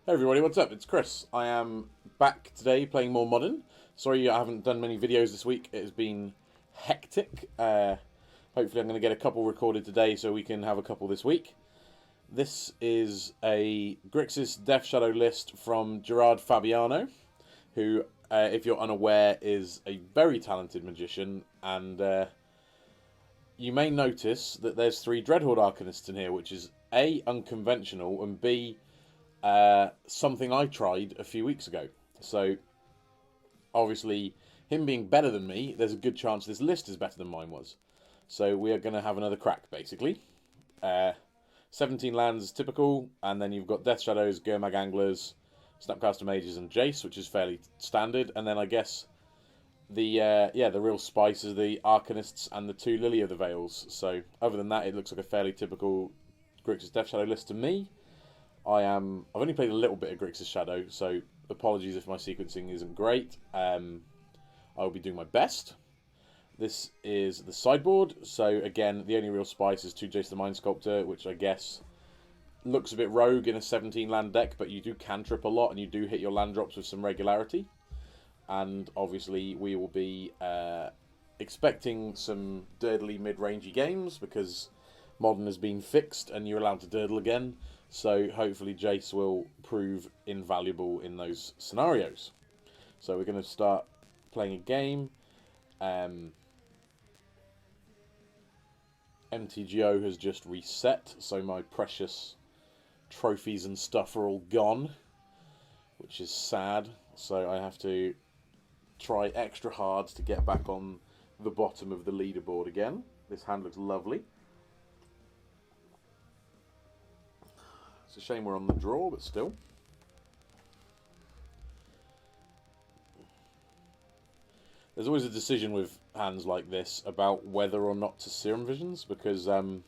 Hey everybody, what's up? It's Chris. I am back today playing more Modern. Sorry I haven't done many videos this week. It has been hectic. Hopefully I'm going to get a couple recorded today so we can have a couple this week. This is a Grixis Death Shadow list from Gerard Fabiano, who, if you're unaware, is a very talented magician, and you may notice that there's 3 Dreadhorde Arcanists in here, which is A, unconventional, and B, something I tried a few weeks ago. So, obviously, him being better than me, there's a good chance this list is better than mine was. So we are going to have another crack, basically. 17 lands is typical, and then you've got Death Shadows, Gurmag Anglers, Snapcaster Mages, and Jace, which is fairly standard. And then I guess the real spice is the Arcanists and the 2 Lily of the Veils. So other than that, it looks like a fairly typical Grixis Death Shadow list to me. I've only played a little bit of Grixis Shadow, so apologies if my sequencing isn't great. I will be doing my best. This is the sideboard, so again, the only real spice is 2 Jace the Mind Sculptor, which I guess looks a bit rogue in a 17 land deck, but you do cantrip a lot and you do hit your land drops with some regularity. And obviously we will be expecting some dirtly mid-rangey games because Modern has been fixed and you're allowed to dirtle again. So hopefully Jace will prove invaluable in those scenarios. So we're going to start playing a game. MTGO has just reset, so my precious trophies and stuff are all gone, which is sad. So I have to try extra hard to get back on the bottom of the leaderboard again. This hand looks lovely. It's a shame we're on the draw, but still. There's always a decision with hands like this about whether or not to Serum Visions, because not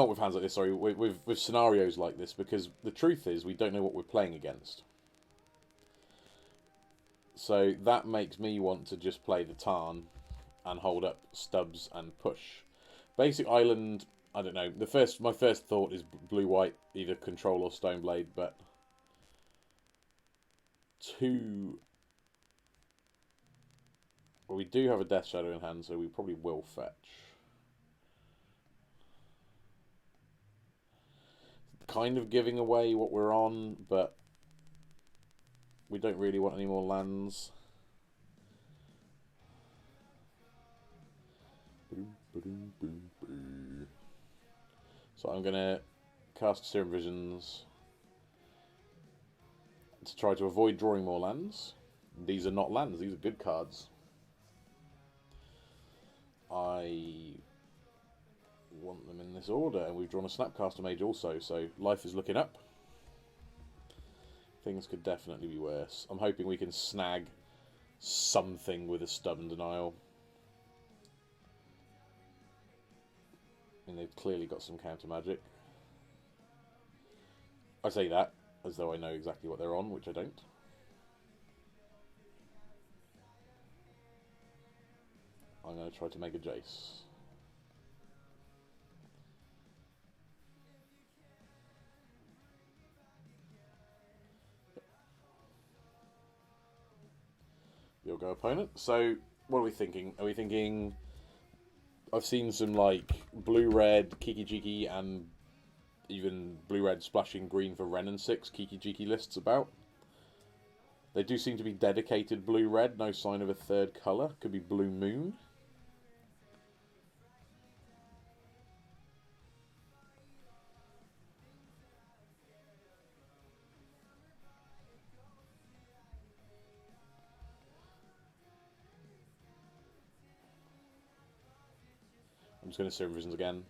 with hands like this, sorry, with scenarios like this, because the truth is we don't know what we're playing against. So that makes me want to just play the Tarn and hold up stubs and push. Basic Island, I don't know. My first thought is blue-white, either Control or Stoneblade, but 2. Well, we do have a Death Shadow in hand, so we probably will fetch. Kind of giving away what we're on, but we don't really want any more lands. So I'm going to cast Serum Visions to try to avoid drawing more lands. These are not lands, these are good cards. I want them in this order, and we've drawn a Snapcaster Mage also, so life is looking up. Things could definitely be worse. I'm hoping we can snag something with a Stubborn Denial. I mean, they've clearly got some counter magic. I say that as though I know exactly what they're on, which I don't. I'm going to try to make a Jace. You'll go opponent. So, what are we thinking? Are we thinking... I've seen some, like, blue-red, Kiki-Jiki, and even blue-red splashing green for Ren and 6 Kiki-Jiki lists about. They do seem to be dedicated blue-red, no sign of a third colour. Could be Blue Moon. I'm just going to Serum Visions again.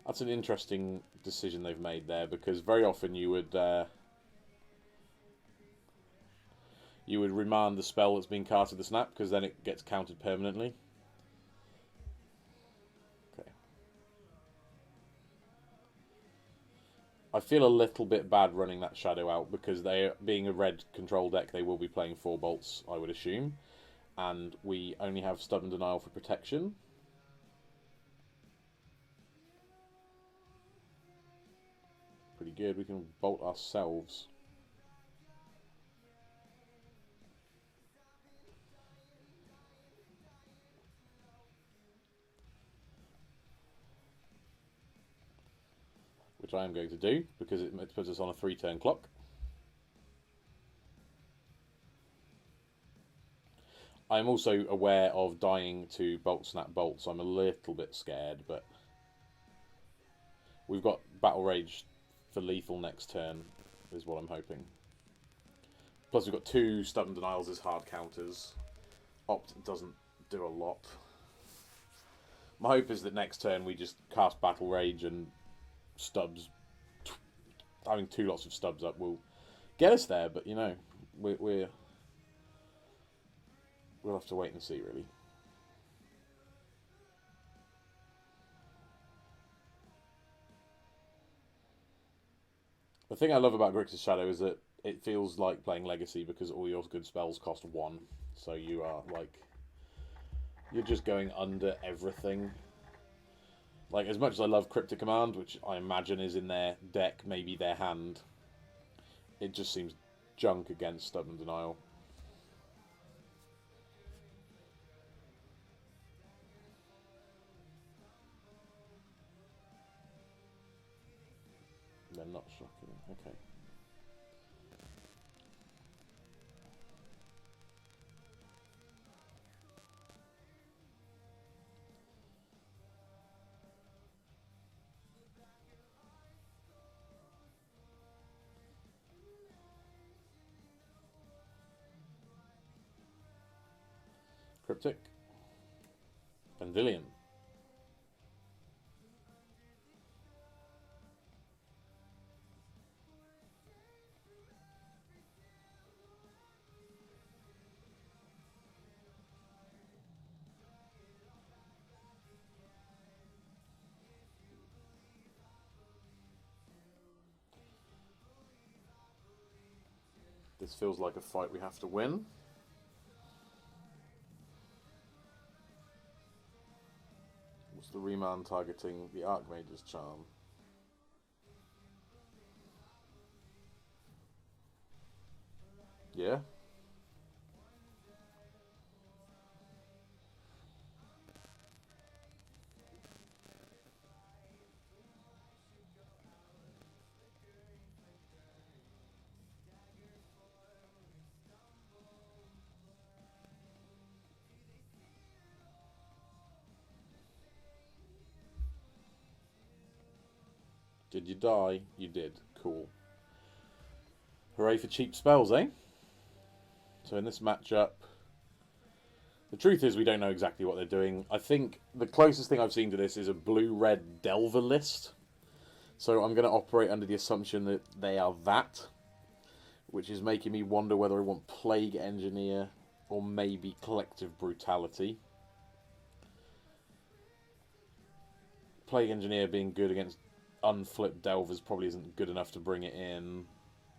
That's an interesting decision they've made there, because very often you would remand the spell that's been cast with the snap, because then it gets counted permanently. Okay. I feel a little bit bad running that Shadow out, because they, being a red control deck, they will be playing 4 bolts, I would assume. and we only have Stubborn Denial for protection. Pretty good. We can bolt ourselves. Which I am going to do, because it puts us on a 3-turn clock. I'm also aware of dying to Bolt Snap Bolt, so I'm a little bit scared, but we've got Battle Rage for lethal next turn, is what I'm hoping. Plus we've got 2 Stubborn Denials as hard counters. Opt doesn't do a lot. My hope is that next turn we just cast Battle Rage and stubs. Having 2 lots of stubs up will get us there, but you know, we'll have to wait and see, really. The thing I love about Grixis Shadow is that it feels like playing Legacy because all your good spells cost 1. So you are, like, you're just going under everything. Like, as much as I love Cryptic Command, which I imagine is in their deck, maybe their hand, it just seems junk against Stubborn Denial. They're not shocking. Okay. Cryptic. Vendilion. This feels like a fight we have to win. What's the remand targeting the Archmage's Charm? Yeah. Did you die? You did. Cool. Hooray for cheap spells, eh? So in this matchup, the truth is we don't know exactly what they're doing. I think the closest thing I've seen to this is a blue-red Delver list. So I'm going to operate under the assumption that they are that, which is making me wonder whether I want Plague Engineer or maybe Collective Brutality. Plague Engineer being good against unflipped Delvers probably isn't good enough to bring it in.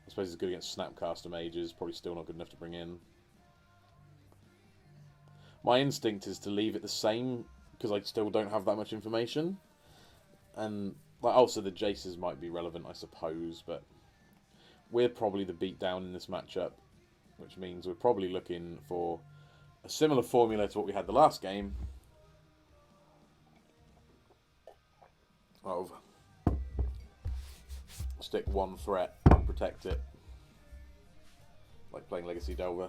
I suppose it's good against Snapcaster Mages, probably still not good enough to bring in. My instinct is to leave it the same, because I still don't have that much information. And like, also the Jaces might be relevant, I suppose, but we're probably the beatdown in this matchup, which means we're probably looking for a similar formula to what we had the last game of stick 1 threat and protect it, like playing Legacy Delver.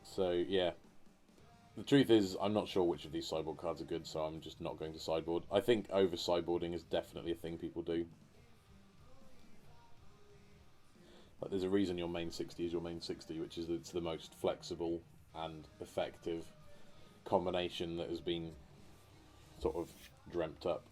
So yeah, the truth is I'm not sure which of these sideboard cards are good, so I'm just not going to sideboard. I think over sideboarding is definitely a thing people do. Like, there's a reason your main 60 is your main 60, which is that it's the most flexible and effective combination that has been sort of dreamt up.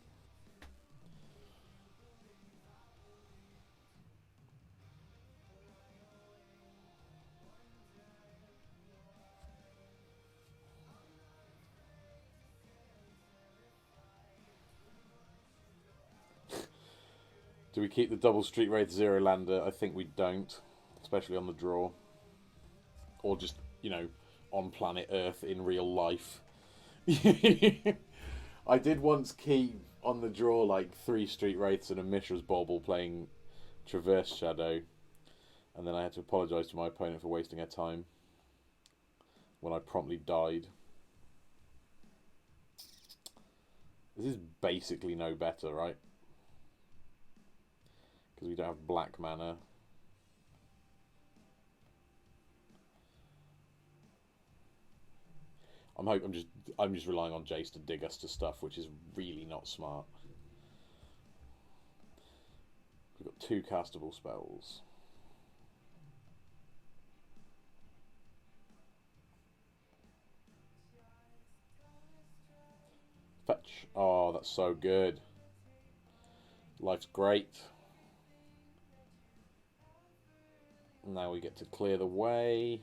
Do we keep the double Street Wraith Zero Lander? I think we don't, especially on the draw. Or just, you know, on planet Earth in real life. I did once keep on the draw like 3 Street Wraiths and a Mishra's Bauble playing Traverse Shadow, and then I had to apologise to my opponent for wasting her time when I promptly died. This is basically no better, right? Because we don't have black mana. I'm just relying on Jace to dig us to stuff, which is really not smart. We've got 2 castable spells. Fetch. Oh, that's so good. Life's great. Now we get to clear the way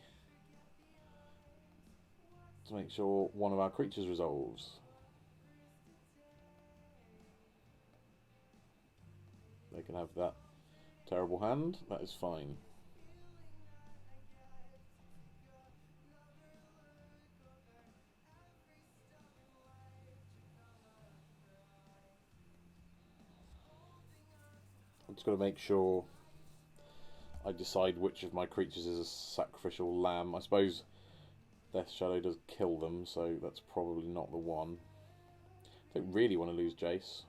to make sure one of our creatures resolves. They can have that terrible hand. That is fine. I'm just got to make sure I decide which of my creatures is a sacrificial lamb. I suppose Death Shadow does kill them, so that's probably not the one. I don't really want to lose Jace.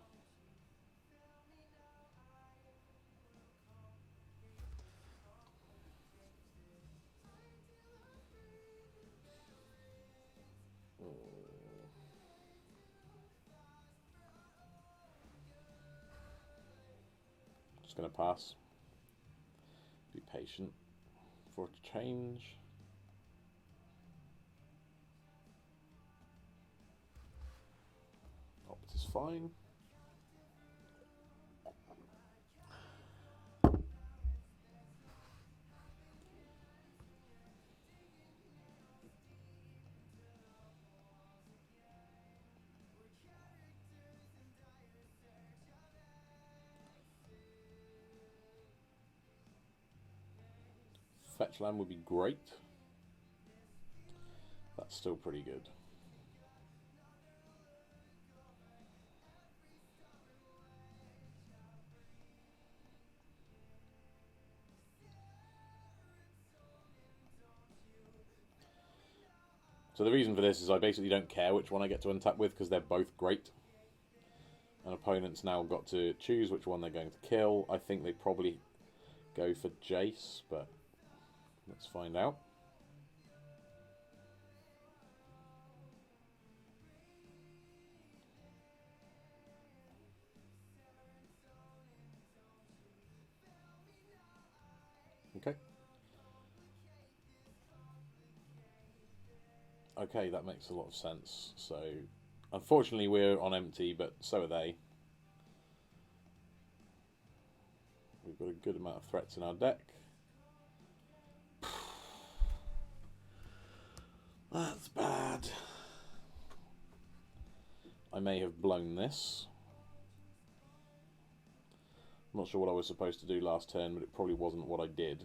Just going to pass. Be patient for it to change. Opt is fine. Fetch land would be great. That's still pretty good. So the reason for this is I basically don't care which one I get to untap with because they're both great. And opponents now got to choose which one they're going to kill. I think they probably go for Jace, but let's find out. Okay. Okay, that makes a lot of sense. So, unfortunately we're on empty, but so are they. We've got a good amount of threats in our deck. That's bad. I may have blown this. I'm not sure what I was supposed to do last turn, but it probably wasn't what I did.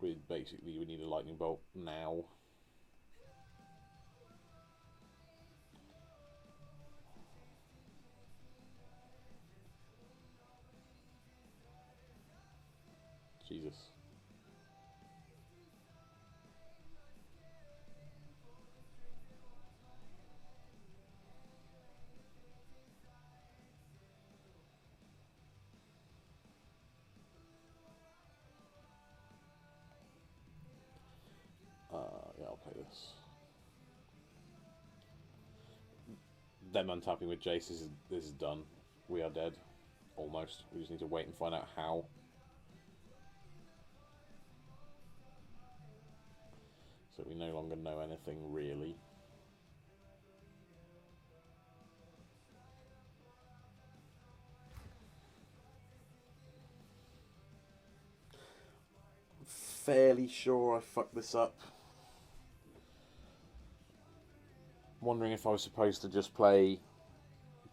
We need a lightning bolt now. Jesus. Yeah, I'll play this. Them untapping with Jace, this is done. We are dead. Almost. We just need to wait and find out how. So we no longer know anything, really. I'm fairly sure I fucked this up. wondering if I was supposed to just play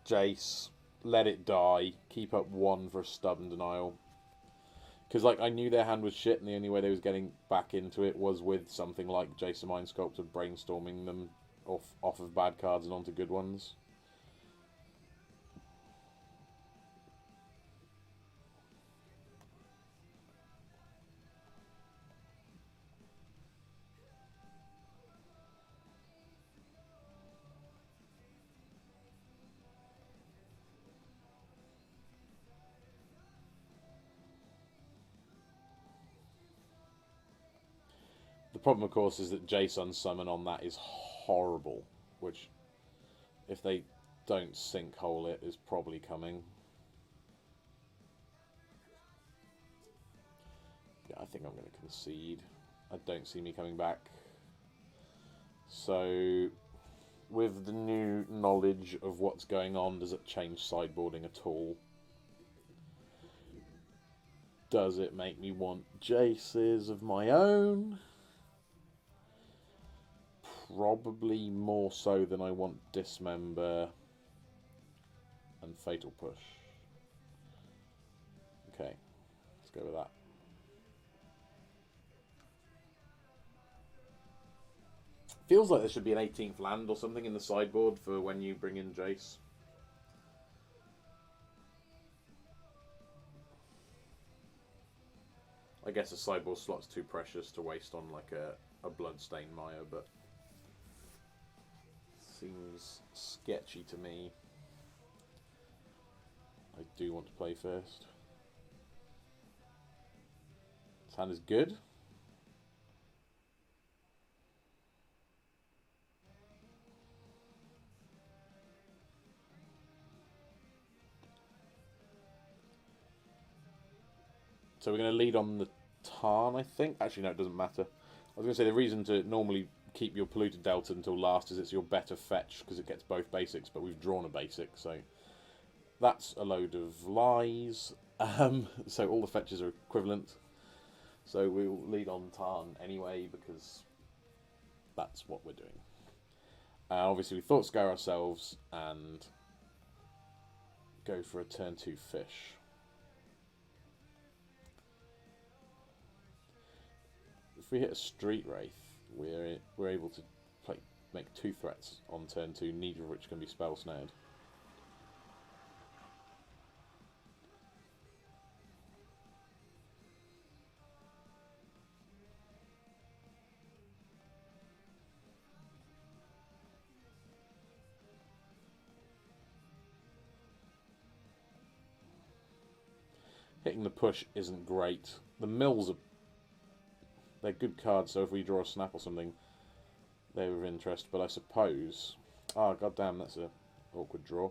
Jace, let it die, keep up one for a stubborn denial. Because like I knew their hand was shit, and the only way they was getting back into it was with something like Jace the Mind Sculptor brainstorming them off of bad cards and onto good ones. The problem, of course, is that Jason summon on that is horrible, which, if they don't sinkhole it, is probably coming. Yeah, I think I'm going to concede. I don't see me coming back. So, with the new knowledge of what's going on, does it change sideboarding at all? Does it make me want Jaces of my own? Probably more so than I want Dismember and Fatal Push. Okay, let's go with that. Feels like there should be an 18th land or something in the sideboard for when you bring in Jace. I guess a sideboard slot's too precious to waste on like a Bloodstained Maya, but seems sketchy to me. I do want to play first. This hand is good. So we're going to lead on the Tarn, I think. Actually, no, it doesn't matter. I was going to say the reason to normally keep your Polluted Delta until last is it's your better fetch because it gets both basics, but we've drawn a basic, so that's a load of lies. So all the fetches are equivalent. So we'll lead on Tarn anyway because that's what we're doing. Obviously, we thought scare ourselves and go for a turn 2 fish. If we hit a Street Wraith, we're able to make 2 threats on turn 2, neither of which can be spell snared. Hitting the push isn't great. The mills they're good cards, so if we draw a snap or something, they're of interest. But I suppose, goddamn, that's a awkward draw.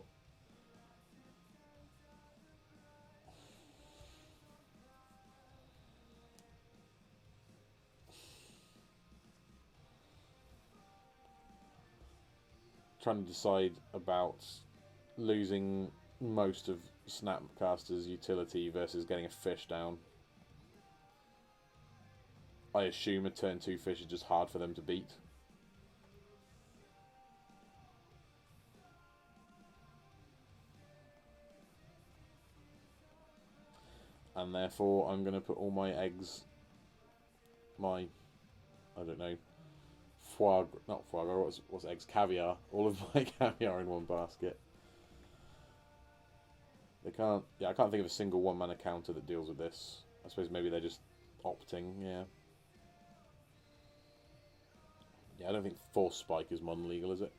Trying to decide about losing most of Snapcaster's utility versus getting a fish down. I assume a turn 2 fish is just hard for them to beat. And therefore I'm going to put all my eggs, I don't know, not foie gras, what's eggs? Caviar. All of my caviar in one basket. I can't think of a single 1-mana counter that deals with this. I suppose maybe they're just opting, yeah. Yeah, I don't think Force Spike is modern legal, is it?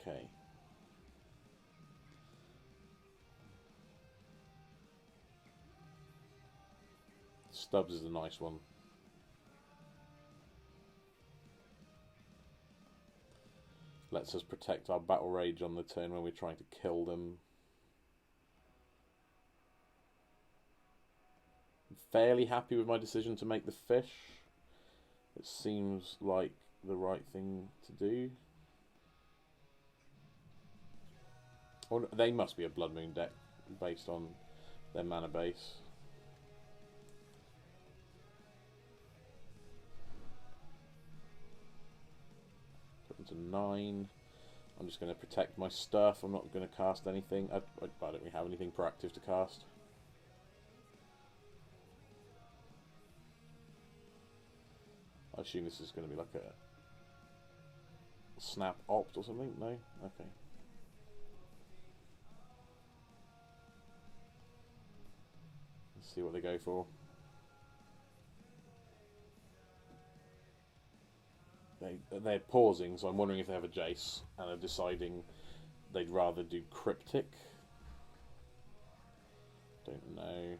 Okay. Stubbs is a nice one. Lets us protect our Battle Rage on the turn when we're trying to kill them. I'm fairly happy with my decision to make the fish. It seems like the right thing to do. Or they must be a Blood Moon deck based on their mana base. Put them to 9. I'm just going to protect my stuff. I'm not going to cast anything. I don't really have anything proactive to cast. I assume this is going to be like a snap opt or something? No? Okay. Let's see what they go for. They're pausing, so I'm wondering if they have a Jace and are deciding they'd rather do Cryptic. Don't know.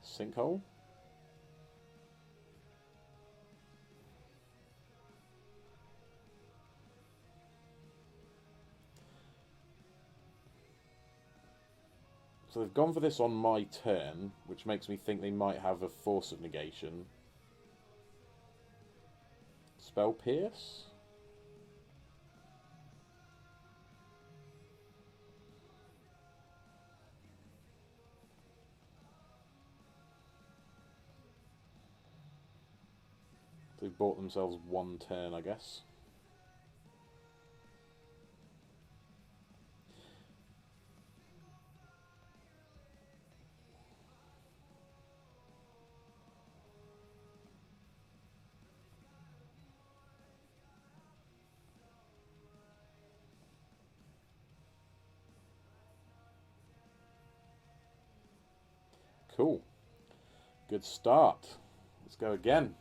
Sinkhole? So they've gone for this on my turn, which makes me think they might have a Force of Negation. Spell Pierce? They've bought themselves one turn, I guess. Cool. Good start. Let's go again.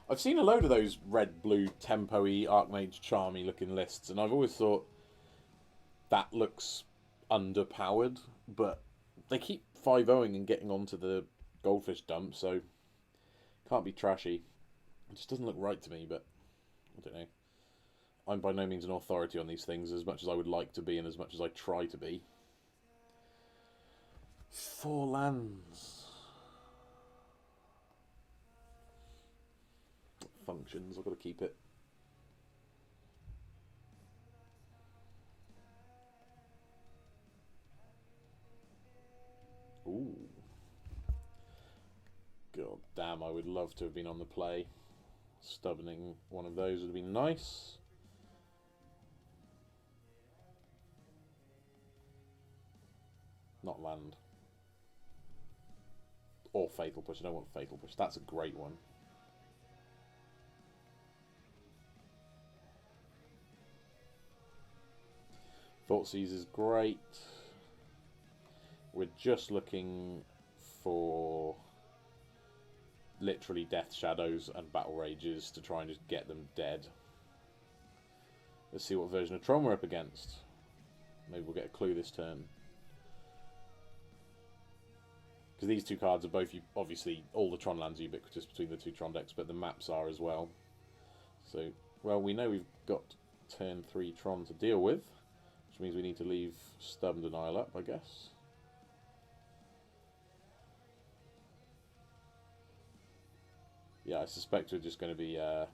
I've seen a load of those red-blue tempo-y, Archmage Charmy looking lists, and I've always thought that looks underpowered, but they keep 5-0ing and getting onto the Goldfish dump, so can't be trashy. It just doesn't look right to me, but I don't know. I'm by no means an authority on these things, as much as I would like to be and as much as I try to be. 4 lands. Functions, I've got to keep it. Ooh. God damn, I would love to have been on the play. Stubborning one of those would have been nice. Not land. Or Fatal Push. I don't want Fatal Push. That's a great one. Thoughtseize is great. We're just looking for literally Death Shadows and Battle Rages to try and just get them dead. Let's see what version of Tron we're up against. Maybe we'll get a clue this turn. Because these two cards are both, obviously, all the Tron lands are ubiquitous between the two Tron decks, but the maps are as well. So, well, we know we've got turn 3 Tron to deal with, which means we need to leave Stubborn Denial up, I guess. Yeah, I suspect we're just going to be... I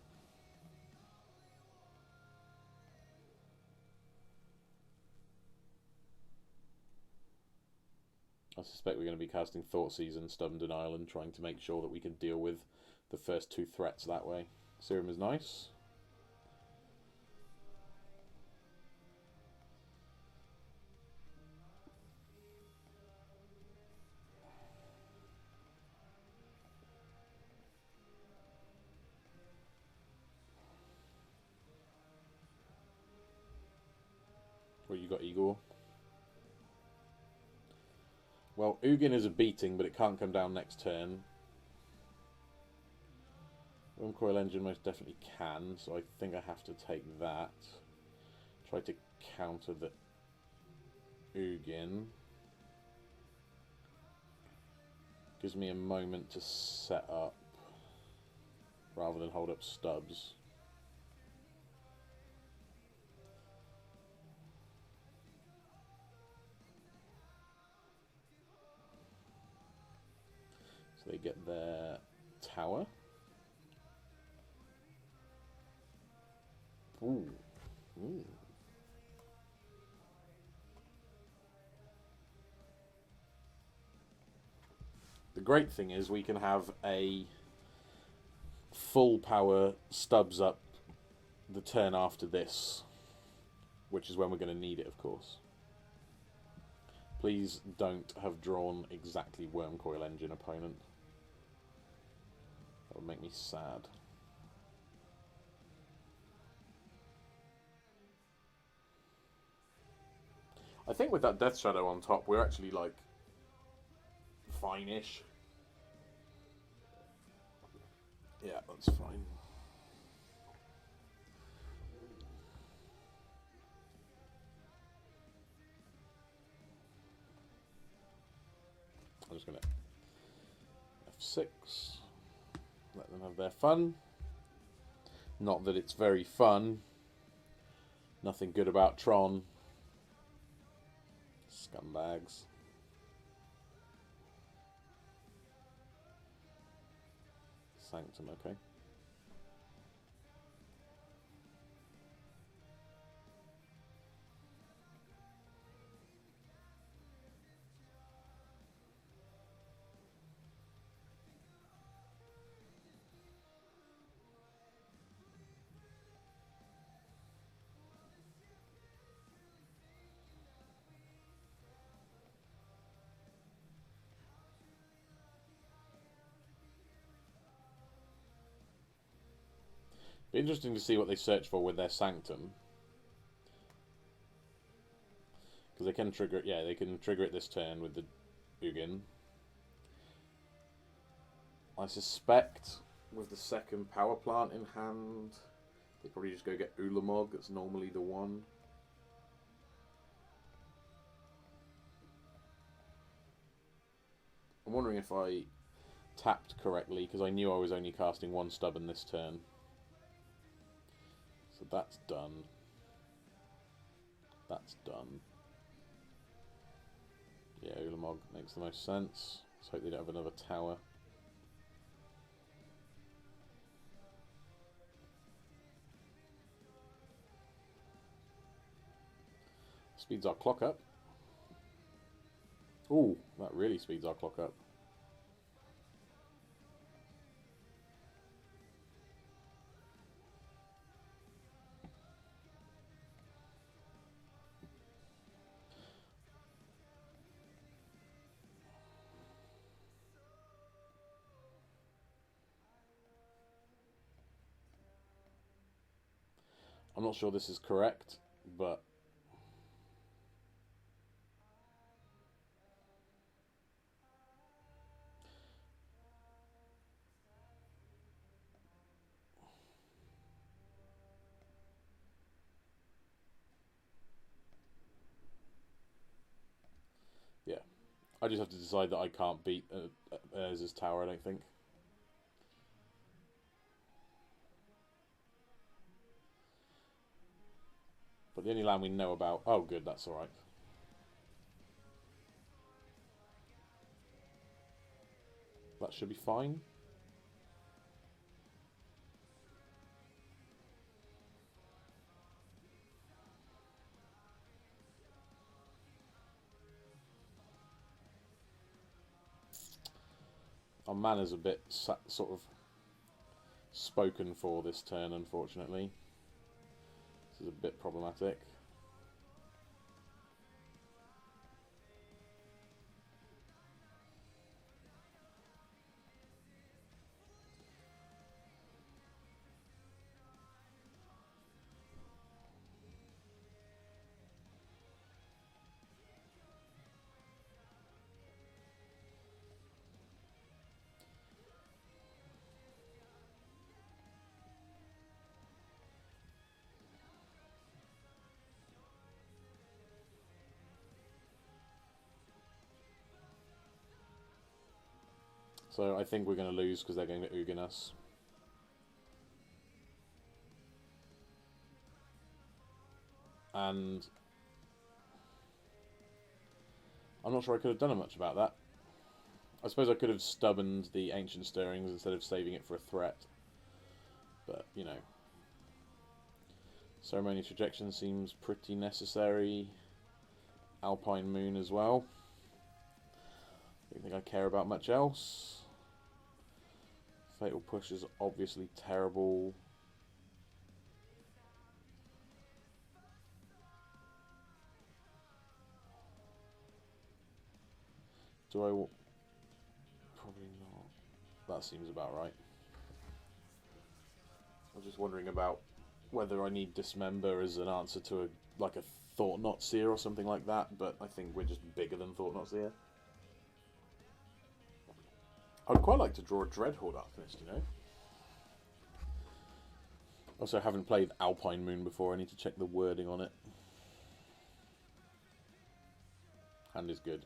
suspect we're going to be casting Thoughtseize and Stubborn Denial and trying to make sure that we can deal with the first 2 threats that way. Serum is nice. What you got, Igor? Well, Ugin is a beating, but it can't come down next turn. Coil Engine most definitely can, so I think I have to take that. Try to counter the Ugin. Gives me a moment to set up, rather than hold up stubs. They get their tower. Ooh. Ooh. The great thing is we can have a full power stubs up the turn after this, which is when we're going to need it, of course. Please don't have drawn exactly Worm Coil Engine opponent. That would make me sad. I think with that Death Shadow on top, we're actually, like, fine-ish. Yeah, that's fine. I'm just going to F6. Let them have their fun. Not that it's very fun. Nothing good about Tron. Scumbags. Sanctum, okay. Be interesting to see what they search for with their Sanctum. Because they can trigger it, yeah, they can trigger it this turn with the Ugin. I suspect with the second power plant in hand, they probably just go get Ulamog, that's normally the one. I'm wondering if I tapped correctly, because I knew I was only casting one stubborn this turn. So that's done. That's done. Yeah, Ulamog makes the most sense. Let's hope they don't have another tower. Speeds our clock up. Ooh, that really speeds our clock up. I'm not sure this is correct, but yeah. I just have to decide that I can't beat Urza's tower, I don't think. But the only land we know about... Oh, good, that's alright. That should be fine. Our mana's a bit sort of spoken for this turn, unfortunately. This is a bit problematic. So I think we're going to lose because they're going to Ugin us. And I'm not sure I could have done much about that. I suppose I could have stubborned the Ancient Stirrings instead of saving it for a threat. But, you know. Ceremonious Rejection seems pretty necessary. Alpine Moon as well. Don't think I care about much else. Fatal Push is obviously terrible. Do I... Probably not. That seems about right. I was just wondering about whether I need Dismember as an answer to a Thought Knot Seer or something like that, but I think we're just bigger than Thought Knot Seer. I'd quite like to draw a Dreadhorde Arcanist, you know? Also, I haven't played Alpine Moon before. I need to check the wording on it. Hand is good.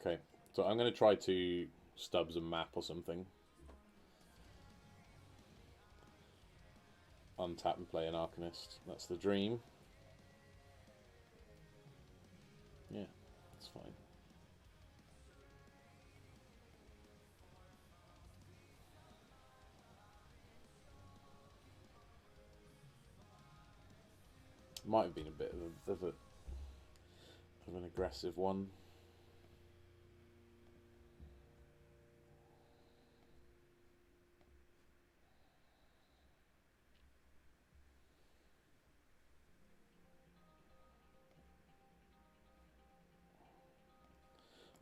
Okay, so I'm going to try to Stubbs a map or something. Untap and play an Arcanist. That's the dream. Yeah, that's fine. Might have been a bit of an aggressive one.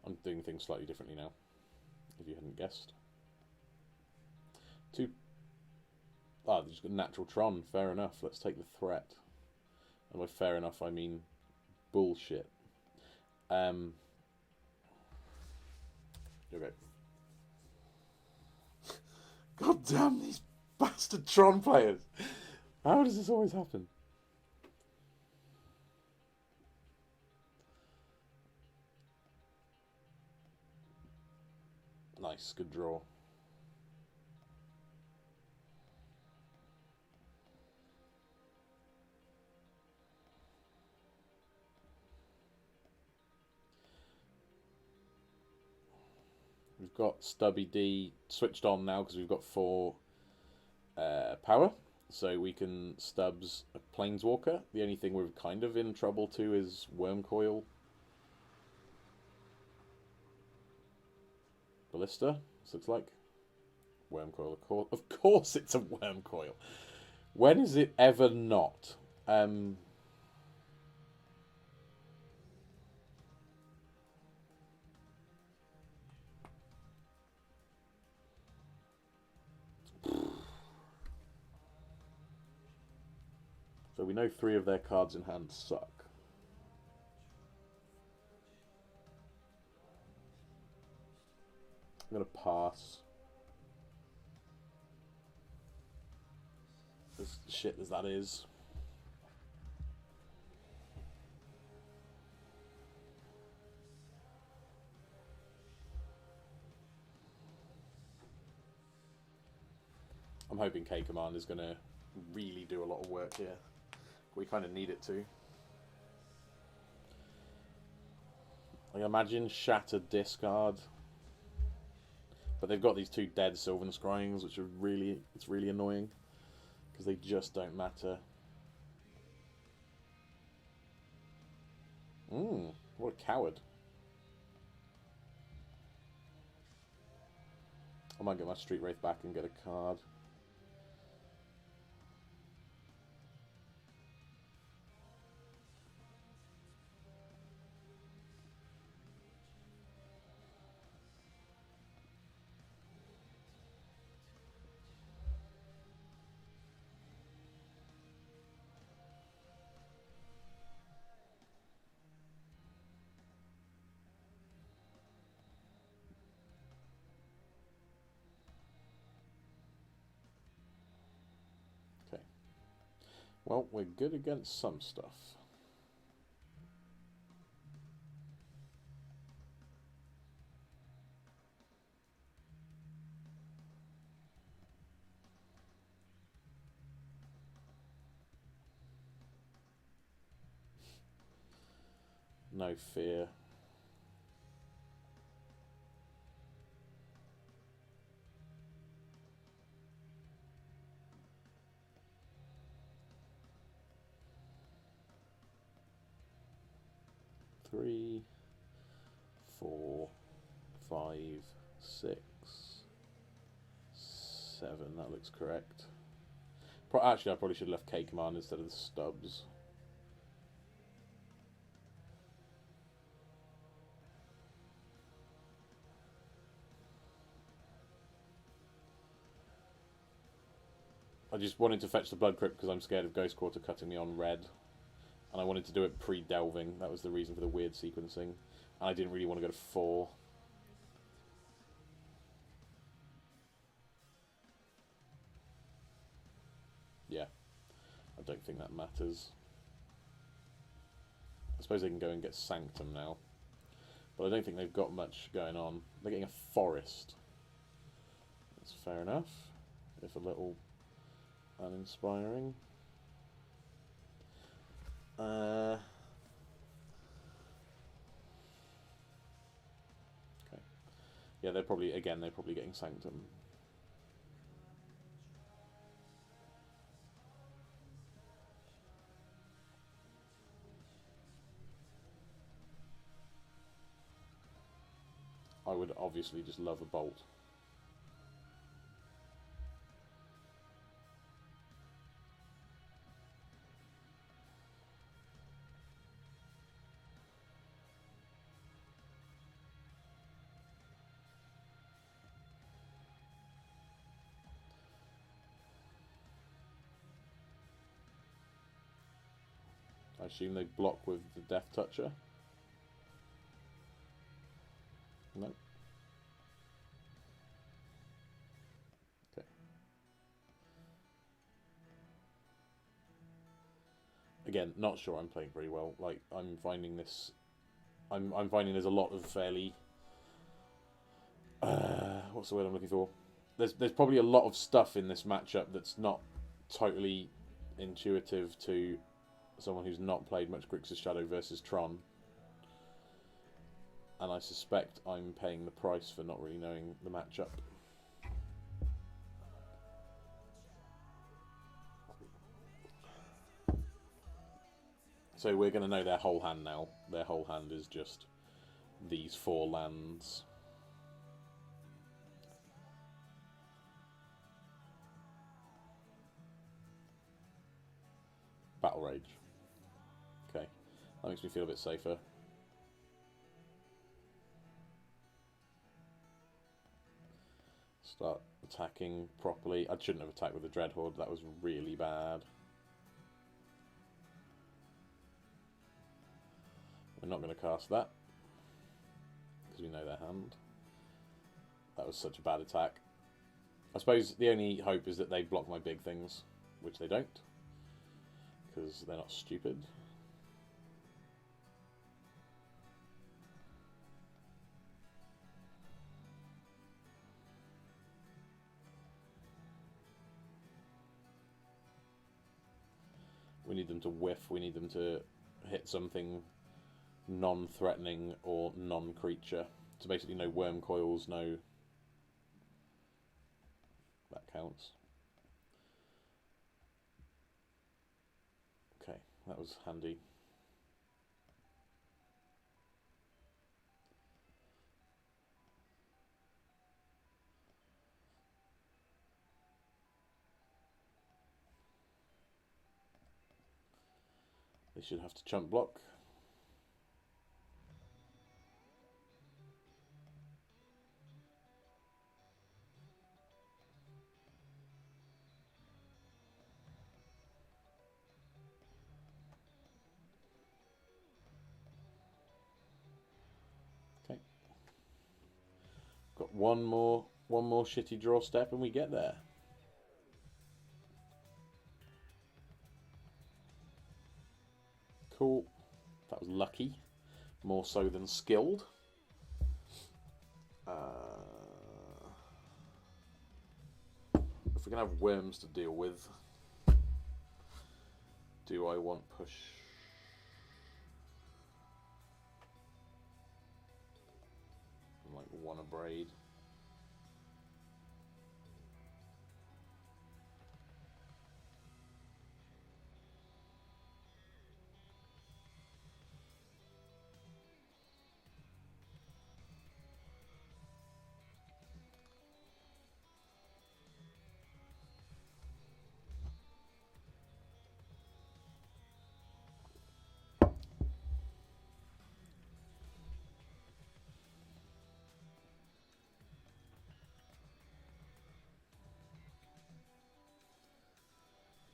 I'm doing things slightly differently now, if you hadn't guessed. There's got natural Tron, fair enough. Let's take the threat. And by fair enough, I mean bullshit. Okay. God damn these bastard Tron players! How does this always happen? Nice, good draw. We've got Stubby D switched on now because we've got 4 power. So we can Stubbs a Planeswalker. The only thing we're kind of in trouble to is Wormcoil. Ballista, this looks like. Wormcoil, of course. Of course it's a Wormcoil. When is it ever not? So we know 3 of their cards in hand suck. I'm going to pass. As shit as that is. I'm hoping K-Command is going to really do a lot of work here. We kind of need it to. I imagine Shattered Discard. But they've got these 2 dead Sylvan Scryings, which are really, it's really annoying. Because they just don't matter. What a coward. I might get my Street Wraith back and get a card. Well, we're good against some stuff. No fear. Three, 4, 5, 6, 7. That looks correct. Actually, I probably should have left K command instead of the stubs. I just wanted to fetch the Blood Crypt because I'm scared of Ghost Quarter cutting me on red. And I wanted to do it pre-delving. That was the reason for the weird sequencing. And I didn't really want to go to 4. Yeah. I don't think that matters. I suppose they can go and get Sanctum now. But I don't think they've got much going on. They're getting a Forest. That's fair enough. If a little uninspiring. Okay. Yeah, they're probably getting Sanctum. I would obviously just love a Bolt. I assume they block with the Death Toucher. No. Okay. Again, not sure I'm playing very well. Like, I'm finding this... I'm finding there's a lot of fairly... what's the word I'm looking for? There's probably a lot of stuff in this matchup that's not totally intuitive to someone who's not played much Grixis Shadow versus Tron. And I suspect I'm paying the price for not really knowing the matchup. So we're going to know their whole hand now. Their whole hand is just these 4 lands. Battle Rage. Okay, that makes me feel a bit safer. Start attacking properly. I shouldn't have attacked with the Dreadhorde, that was really bad. We're not going to cast that, because we know their hand. That was such a bad attack. I suppose the only hope is that they block my big things, which they don't, because they're not stupid. We need them to whiff, we need them to hit something non-threatening or non-creature. So basically no worm coils, no... That counts. Okay, that was handy. They should have to chump block. Okay. Got one more shitty draw step and we get there. Cool. That was lucky. More so than skilled. If we're going to have worms to deal with, do I want push? One a braid.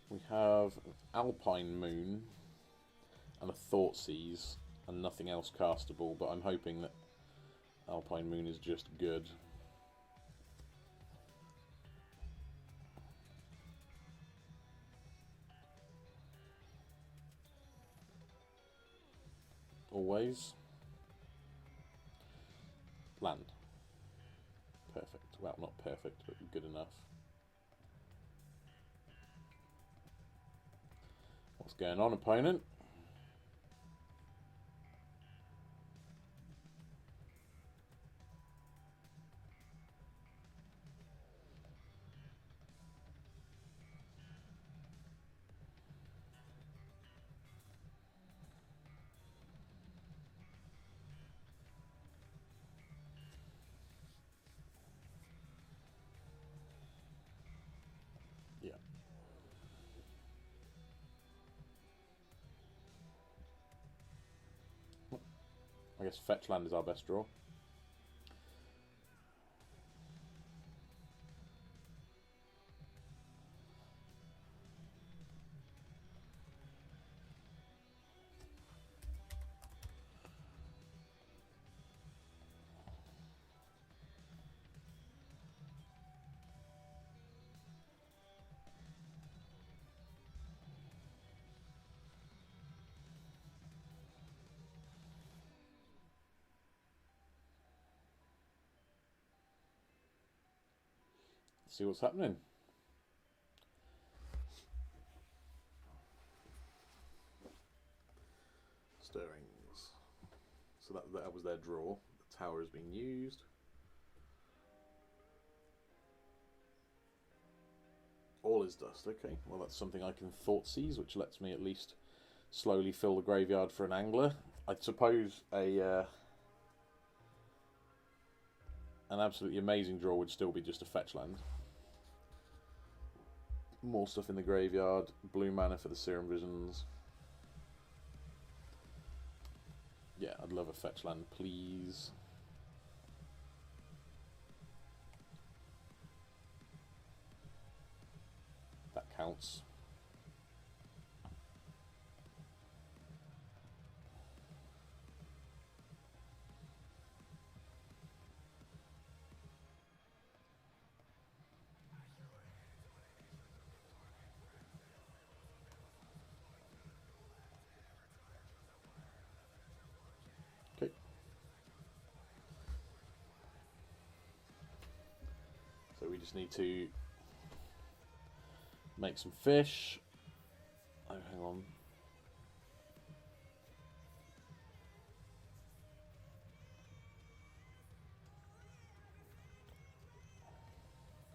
We have an Alpine Moon and a Thoughtseize and nothing else castable, but I'm hoping that Alpine Moon is just good. Always. Land. Perfect. Well, not perfect, but good enough. What's going on, opponent? Yeah. I guess fetch land is our best draw. See what's happening. Stirrings. So that was their draw. The tower has been used. All is dust. Okay, well that's something I can Thoughtseize, which lets me at least slowly fill the graveyard for an angler. I suppose an absolutely amazing draw would still be just a fetch land. More stuff in the graveyard. Blue mana for the Serum Visions. Yeah, I'd love a fetch land, please. That counts. Okay. So we just need to make some fish. Oh, hang on.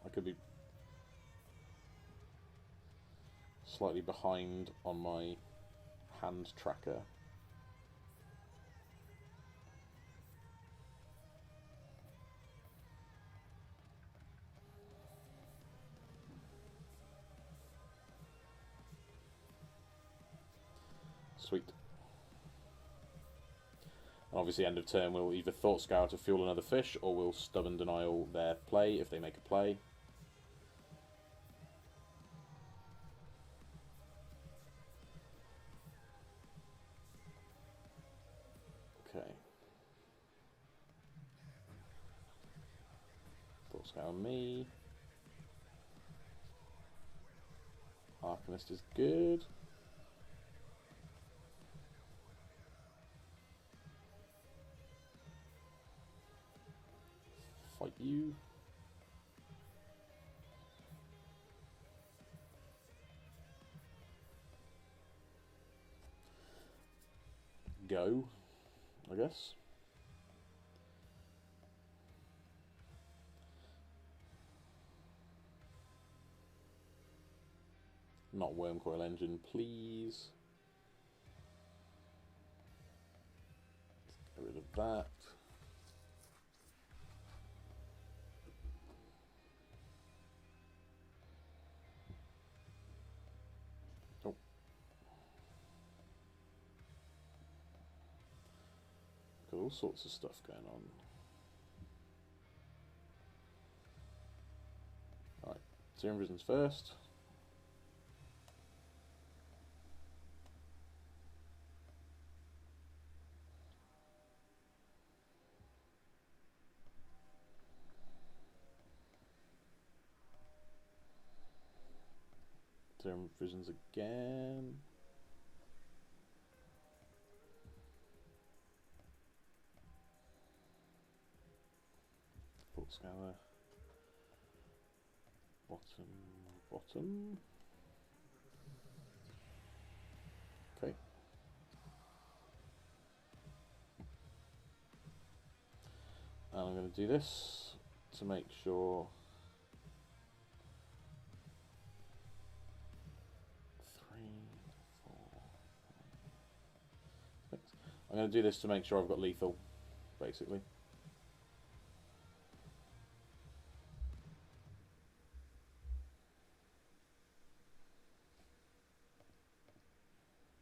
I could be slightly behind on my hand tracker. Sweet. And obviously end of turn we'll either Thought Scour to fuel another fish, or we'll Stubborn Denial their play if they make a play. Okay. Thought Scour me. Arcanist is good. Fight you. Go, I guess. not worm coil engine, please. Get rid of that. Oh. Got all sorts of stuff going on. Alright, Serum Visions first. Serum Visions again. Full scour. Bottom. Okay. And I'm going to do this to make sure. 3, 4, 5, 6. I'm going to do this to make sure I've got lethal, basically.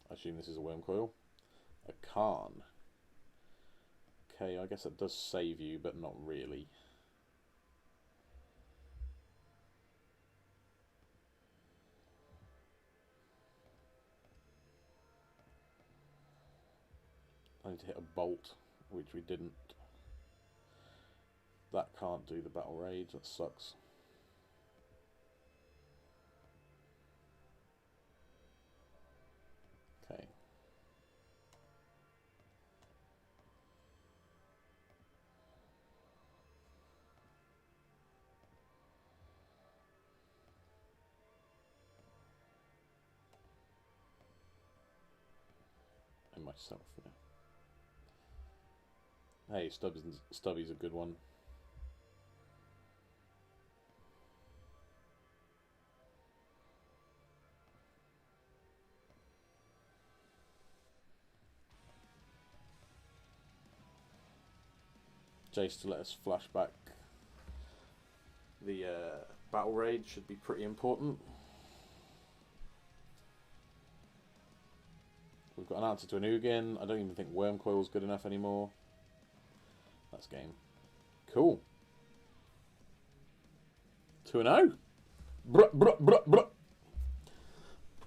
I assume this is a worm coil. A Khan. Okay, I guess that does save you, but not really. I need to hit a bolt, which we didn't. That can't do the battle rage, that sucks. Okay. And myself, yeah. Hey, Stubby's a good one. Jace to let us flash back. The battle rage should be pretty important. We've got an answer to an Ugin. I don't even think Worm Coil's good enough anymore. That's game. Cool. 2-0. Bruh, bruh, bruh,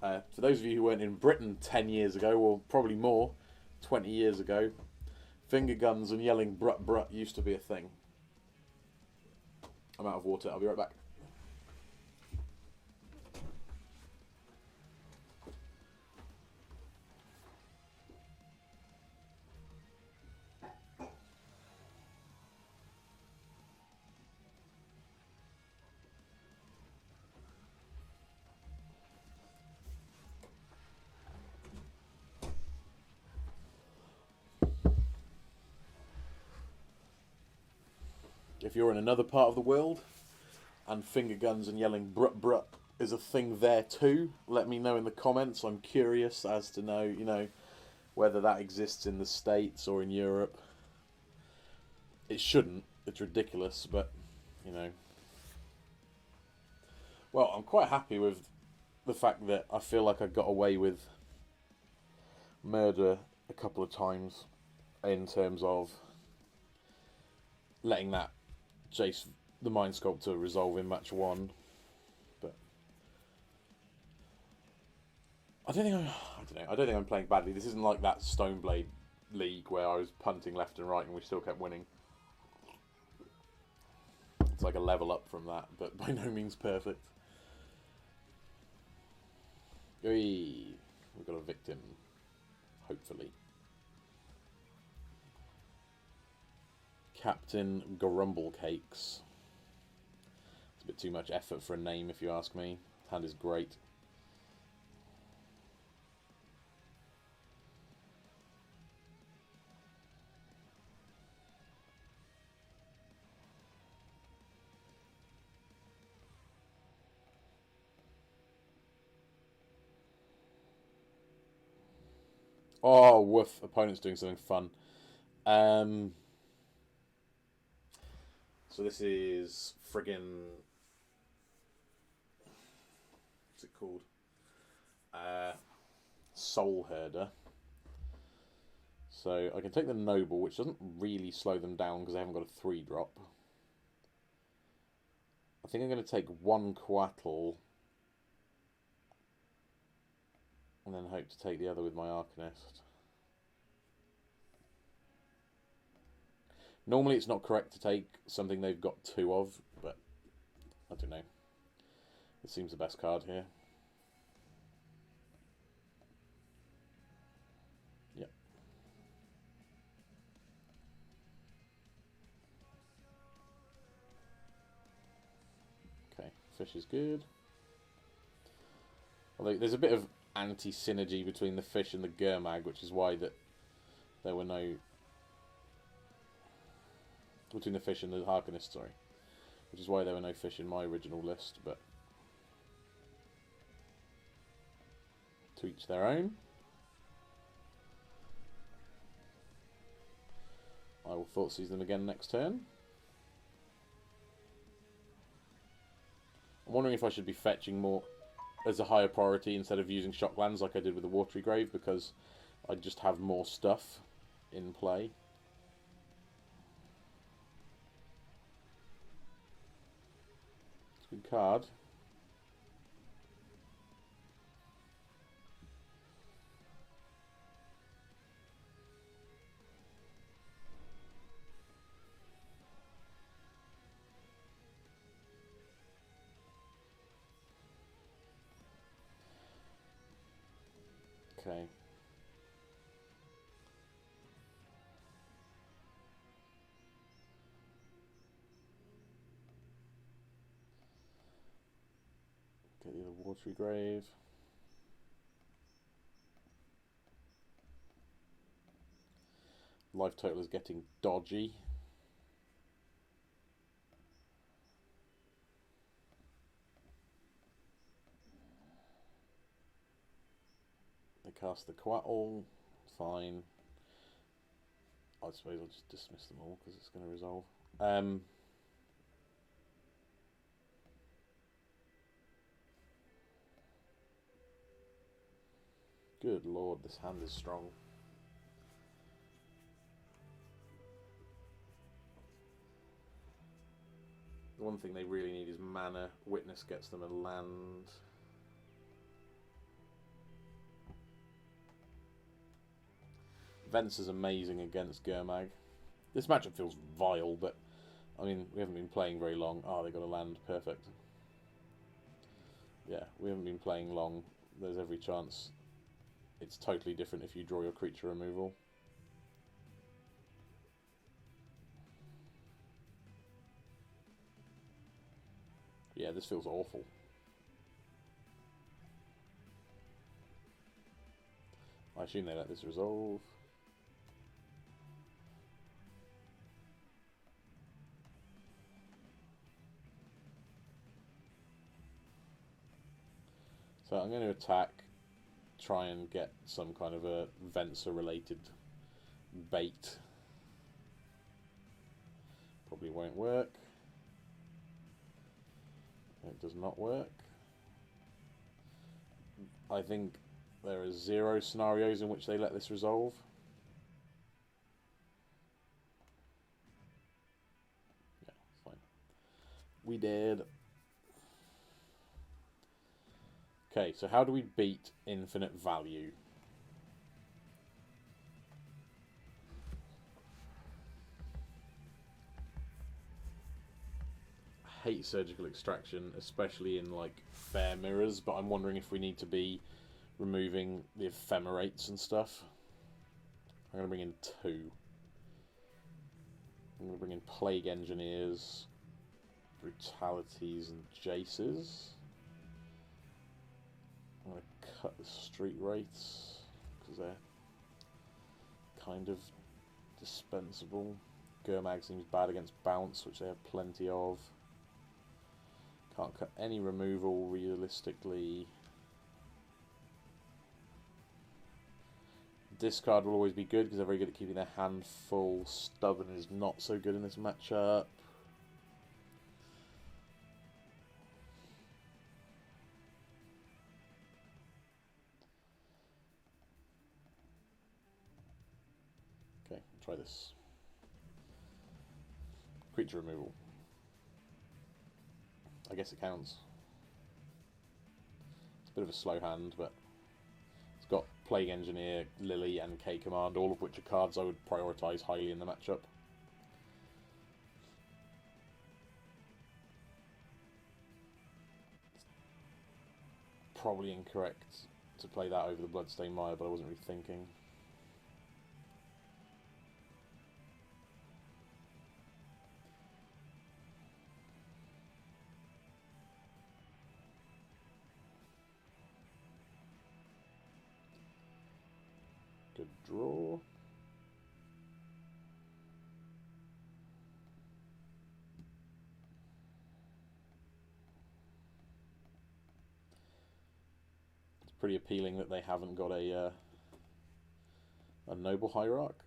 bruh. For those of you who weren't in Britain 10 years ago, or probably more, 20 years ago, finger guns and yelling bruh bruh used to be a thing. I'm out of water, I'll be right back. If you're in another part of the world and finger guns and yelling bruh bruh is a thing there too, let me know in the comments. I'm curious as to know, you know, whether that exists in the States or in Europe. It shouldn't. It's ridiculous, but, you know. Well, I'm quite happy with the fact that I feel like I got away with murder a couple of times in terms of letting that Jace the Mind Sculptor resolve in match 1, but I don't think I'm playing badly. This isn't like that Stoneblade League where I was punting left and right and we still kept winning. It's like a level up from that, but by no means perfect. We've got a victim, hopefully. Captain Grumble Cakes. It's a bit too much effort for a name, if you ask me. Hand is great. Oh, woof. Opponent's doing something fun. So this is friggin... What's it called? Soul Herder. So I can take the Noble, which doesn't really slow them down because I haven't got a 3-drop. I think I'm going to take one Coatl and then hope to take the other with my Arcanist. Normally it's not correct to take something they've got 2 of, but I don't know. It seems the best card here. Yep. Okay, fish is good. Although there's a bit of anti-synergy between the fish and the Gurmag, which is why that there were no... Between the fish and the Harkenist, sorry. Which is why there were no fish in my original list, but... To each their own. I will Thoughtseize them again next turn. I'm wondering if I should be fetching more as a higher priority instead of using Shocklands like I did with the Watery Grave, because I just have more stuff in play. It's a good card. Okay. Get the other Watery Grave. Life total is getting dodgy. They cast the Coatl. Fine. I suppose I'll just dismiss them all because it's going to resolve. Good lord, this hand is strong. The one thing they really need is mana. Witness gets them a land. Vents is amazing against Gurmag. This matchup feels vile, but I mean, we haven't been playing very long. Oh, they got a land. Perfect. Yeah, we haven't been playing long. There's every chance it's totally different if you draw your creature removal. Yeah, this feels awful. I assume they let this resolve. So I'm going to attack, try and get some kind of a Venser related bait. Probably won't work. It does not work. I think there are 0 scenarios in which they let this resolve. Yeah, fine. We did. Okay, so how do we beat infinite value? I hate surgical extraction, especially in like fair mirrors, but I'm wondering if we need to be removing the ephemerates and stuff. I'm going to bring in 2. I'm going to bring in Plague Engineers, Brutalities and Jaces. I'm going to cut the Street Wraiths because they're kind of dispensable. Gurmag seems bad against Bounce, which they have plenty of. Can't cut any removal realistically. discard will always be good because they're very good at keeping their hand full. Stubborn is not so good in this matchup. Okay, try this. Creature removal. I guess it counts. It's a bit of a slow hand, but it's got Plague Engineer, Lily, and K Command, all of which are cards I would prioritise highly in the matchup. Probably incorrect to play that over the Bloodstained Mire, but I wasn't really thinking. Good draw. It's pretty appealing that they haven't got a Noble Hierarch.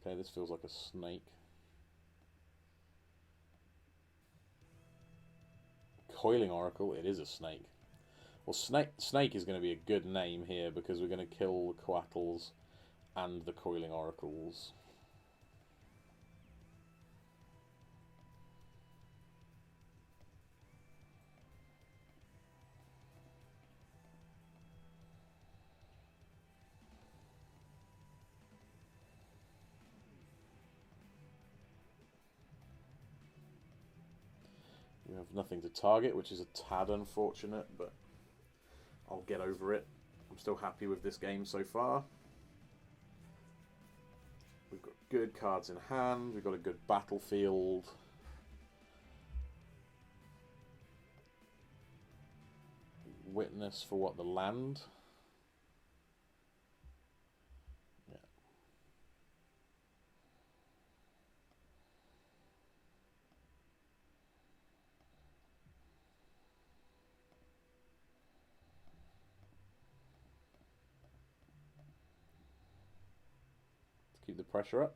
Okay, this feels like a snake. Coiling Oracle, it is a snake. Well, snake is going to be a good name here because we're going to kill the Coatls and the Coiling Oracles. We have nothing to target, which is a tad unfortunate, but I'll get over it. I'm still happy with this game so far. We've got good cards in hand, we've got a good battlefield. Witness for what, the land? Yeah. Keep the pressure up.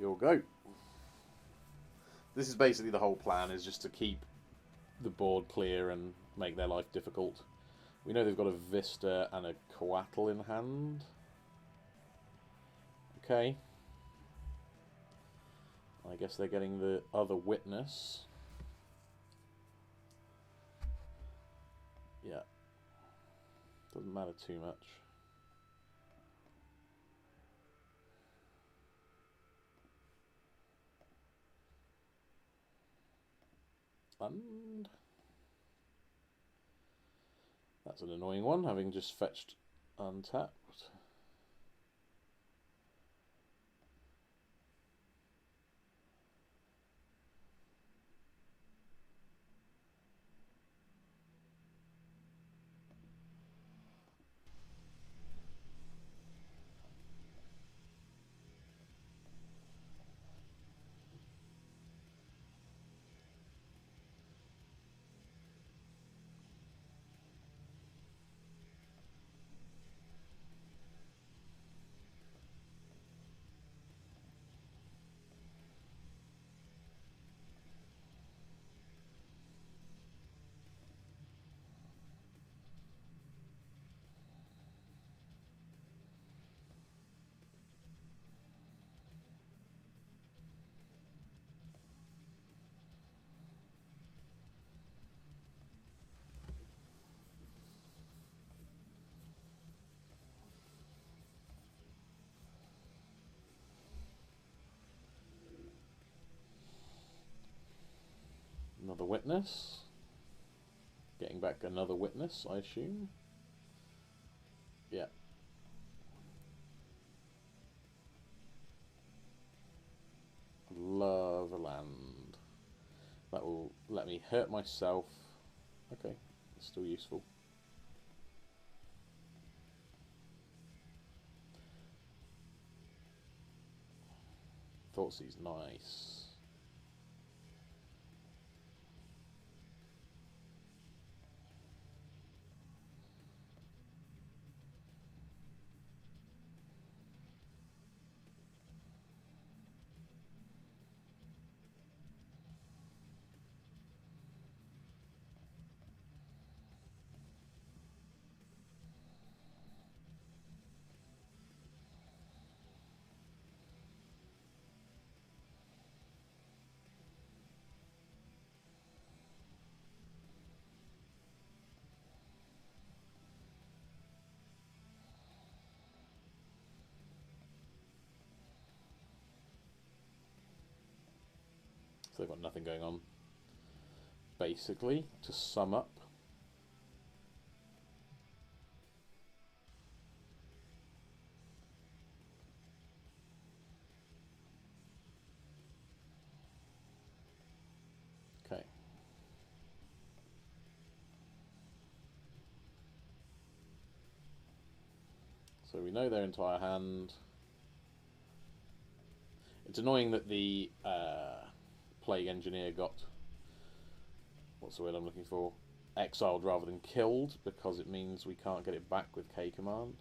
You'll go. This is basically the whole plan, is just to keep the board clear and make their life difficult. We know they've got a Vista and a Coatl in hand. Okay. I guess they're getting the other Witness. Yeah. Doesn't matter too much. And that's an annoying one, having just fetched untapped. Another Witness. Getting back another Witness, I assume. Yeah. Love a land. That will let me hurt myself. Okay, it's still useful. Thoughtseize, nice. So they've got nothing going on. Basically, to sum up, okay. So we know their entire hand. It's annoying that the Plague Engineer got, what's the word I'm looking for, exiled rather than killed, because it means we can't get it back with K command.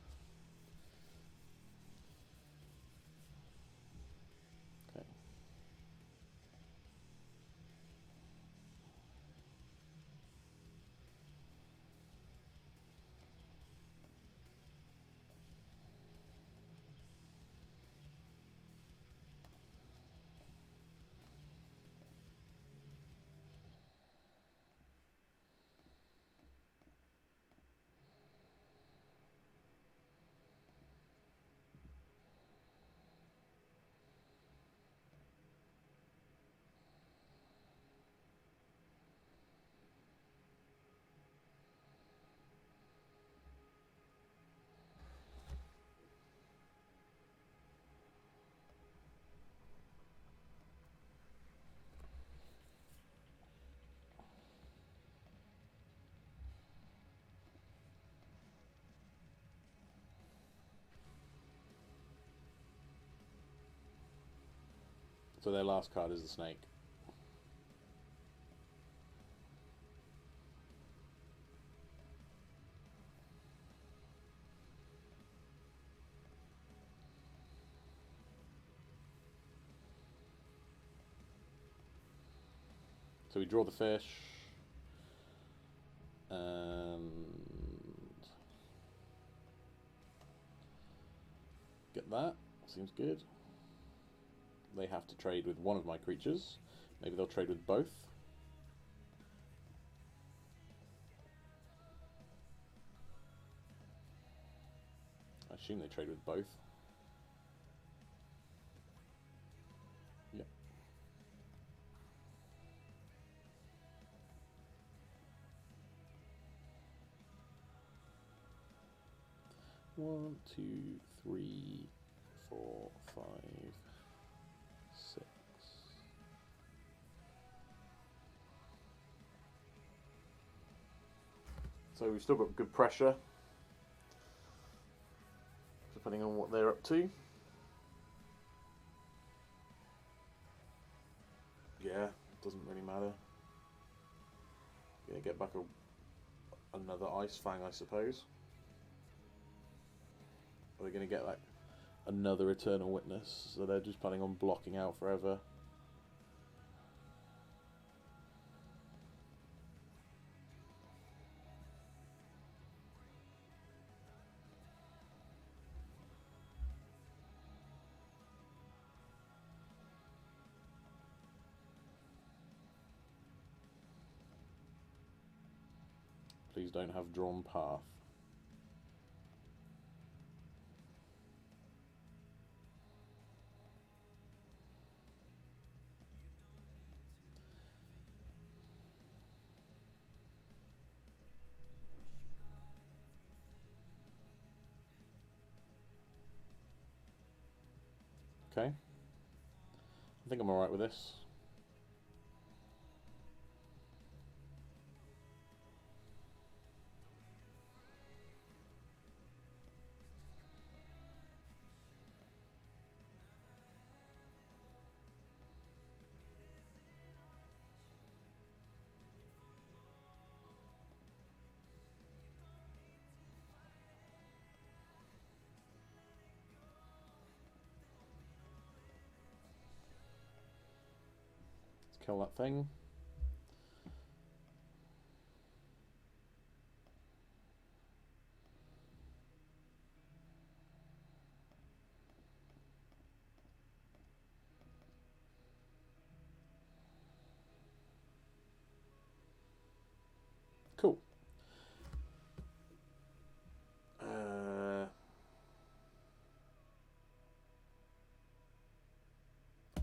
Okay. So their last card is the snake. So we draw the fish, and get that. Seems good. They have to trade with one of my creatures. Maybe they'll trade with both. I assume they trade with both. Yep. One, two, three, 4, 5, 6. So we've still got good pressure, depending on what they're up to. Yeah, doesn't really matter. Yeah, get back another Ice Fang, I suppose. Are they going to get like another Eternal Witness? So they're just planning on blocking out forever. Please don't have Drawn Path. Okay. I think I'm alright with this. Kill that thing. Cool. I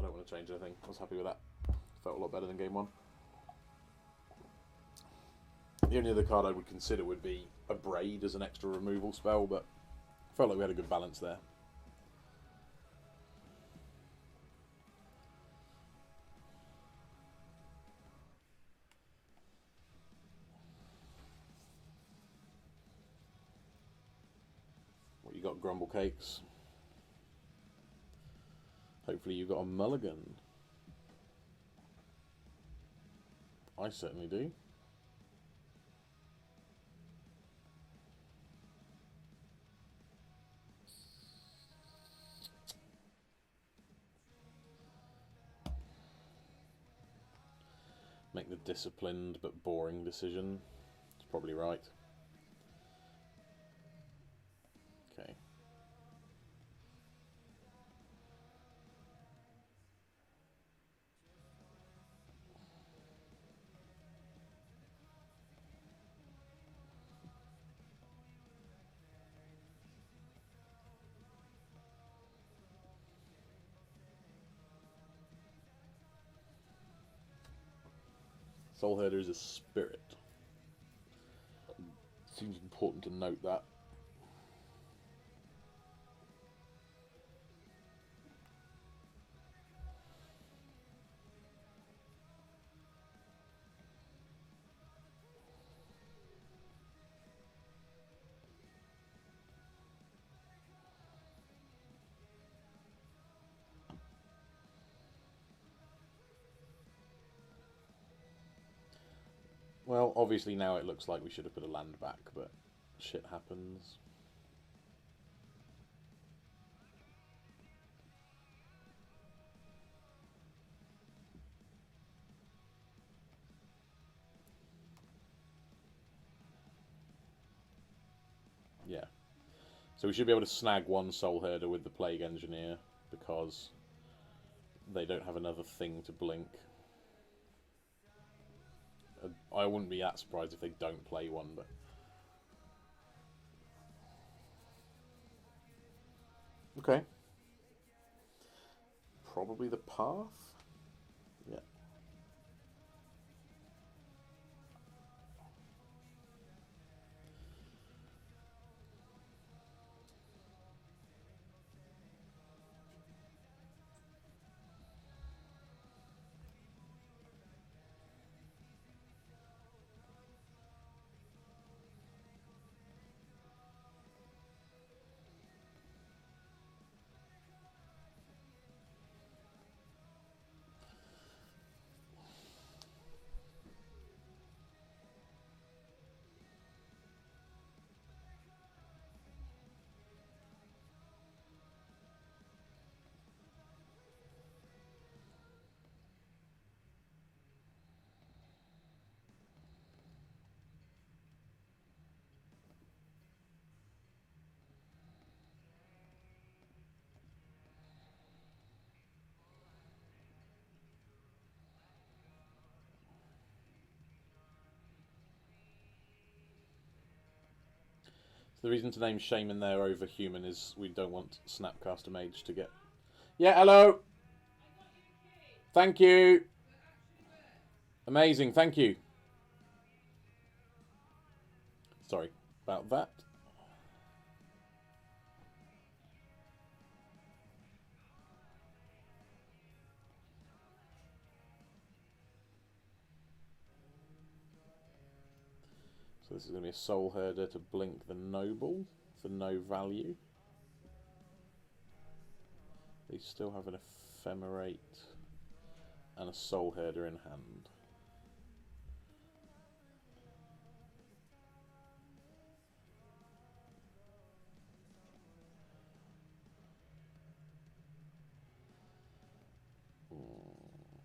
don't want to change anything. I was happy with that. Felt a lot better than game one. The only other card I would consider would be a Braid as an extra removal spell, but I felt like we had a good balance there. What you got, Grumble Cakes? Hopefully you got a mulligan. I certainly do. Make the disciplined but boring decision. It's probably right. Okay. Soul Herder is a spirit. Seems important to note that. Well, obviously now it looks like we should have put a land back, but shit happens. Yeah. So we should be able to snag one Soul Herder with the Plague Engineer, because they don't have another thing to blink. I wouldn't be that surprised if they don't play one, but... Okay. Probably the path? Yeah. So the reason to name Shaman there over Human is we don't want Snapcaster Mage to get... Yeah, hello! Thank you! Amazing, thank you. Sorry about that. So this is going to be a Soul Herder to blink the Noble for no value. They still have an Ephemerate and a Soul Herder in hand.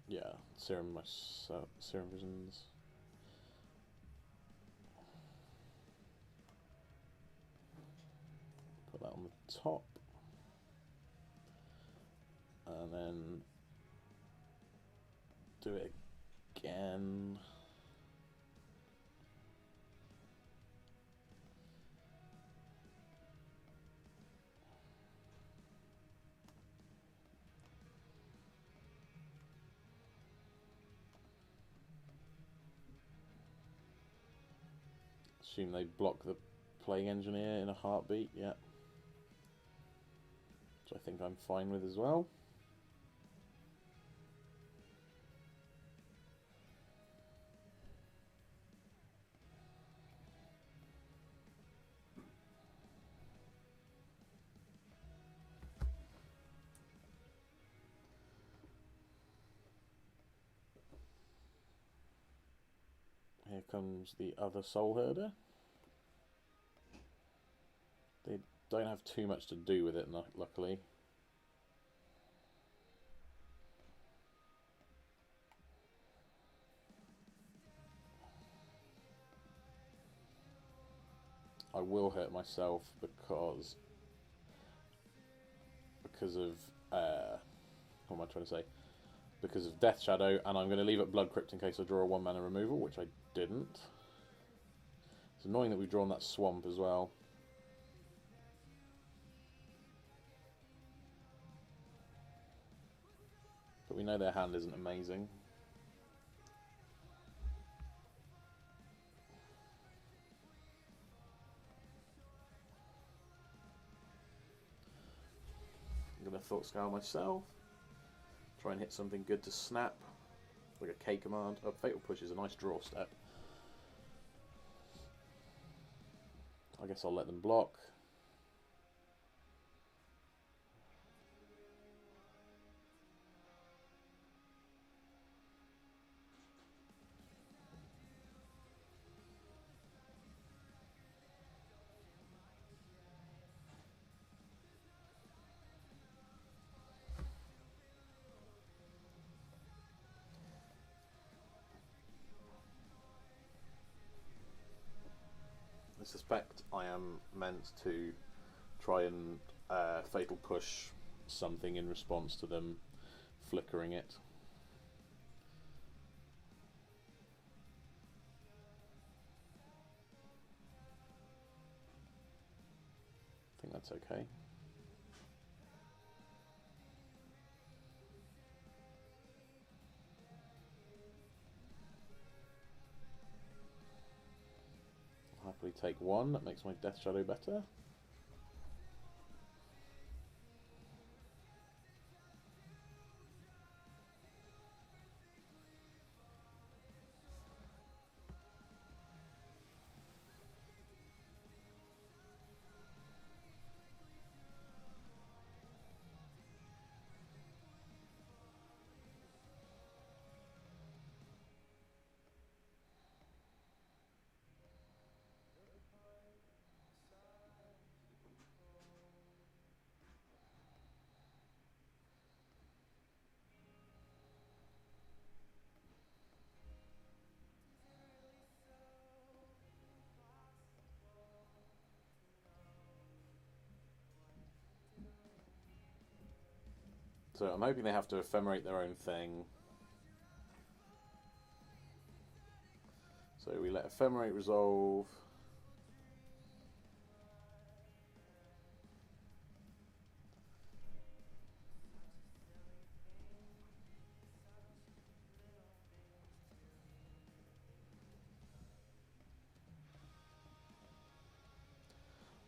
Yeah, Serum myself. Serum visions. Put that on the top. And then do it again. Assume they block the Plague Engineer in a heartbeat, yeah. Which I think I'm fine with as well. Here comes the other Soul Herder. They don't have too much to do with it, luckily. I will hurt myself because of what am I trying to say? Because of Death Shadow, and I'm going to leave it Blood Crypt in case I draw a 1-mana removal, which I didn't. It's annoying that we've drawn that Swamp as well. But we know their hand isn't amazing. I'm going to Thought Scour myself. Try and hit something good to snap. Like a K command. Oh, Fatal Push is a nice draw step. I guess I'll let them block. I suspect I am meant to try and Fatal Push something in response to them flickering it. I think that's okay. I'll happily take one, that makes my Death Shadow better. So I'm hoping they have to ephemerate their own thing. So we let Ephemerate resolve.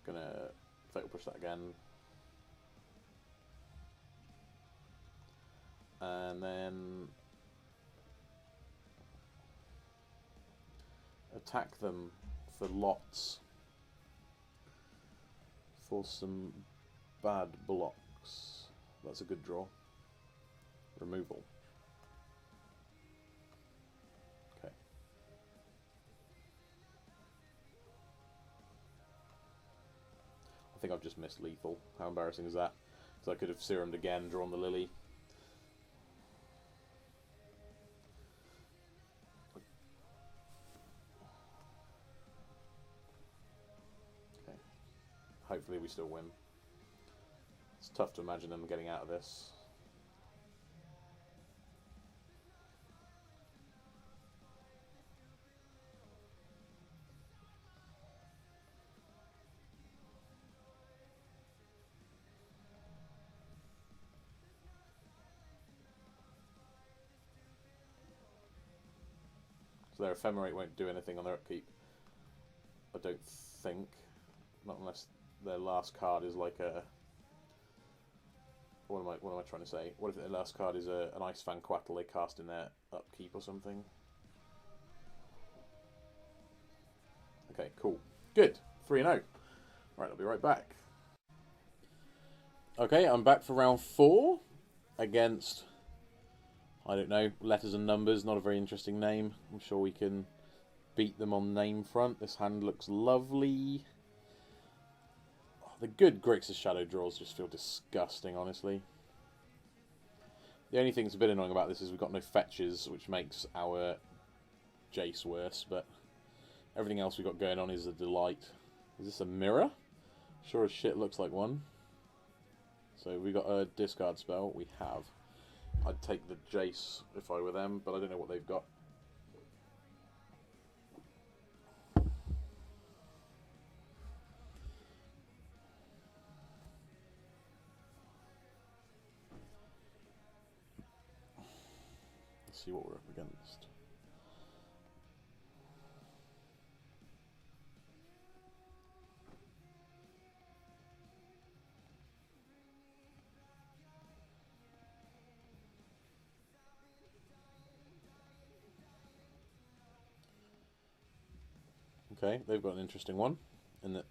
Gonna Fatal Push that again. And then attack them for lots for some bad blocks. That's a good draw. Removal. Okay. I think I've just missed lethal. How embarrassing is that? So I could have serumed again, drawn the Lily. hopefully we still win. It's tough to imagine them getting out of this. So their ephemerate won't do anything on their upkeep. I don't think. Not unless their last card is like a... What am I trying to say? What if their last card is an Ice Fan Quattle they cast in their upkeep or something? Okay, cool. Good. 3-0. Right, I'll be right back. Okay, I'm back for round 4 against... I don't know, letters and numbers, not a very interesting name. I'm sure we can beat them on name front. This hand looks lovely. Oh, the good Grixis shadow draws just feel disgusting, honestly. The only thing that's a bit annoying about this is we've got no fetches, which makes our Jace worse, but everything else we've got going on is a delight. Is this a mirror? Sure as shit looks like one. So we got a discard spell. We have. I'd take the Jace if I were them, but I don't know what they've got. Let's see what we're up against. Okay, they've got an interesting one, in that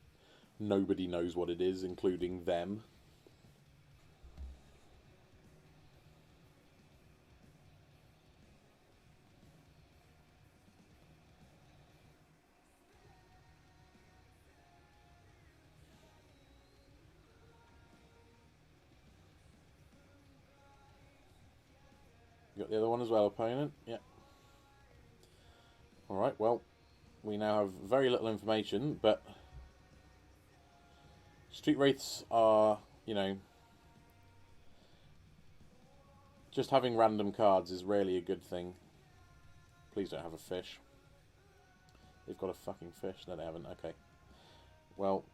nobody knows what it is, including them. You got the other one as well, opponent? Yeah. Alright, well, we now have very little information, but Street Wraiths are, you know, just having random cards is rarely a good thing. Please don't have a fish. They've got a fucking fish. No, they haven't. Okay. Well,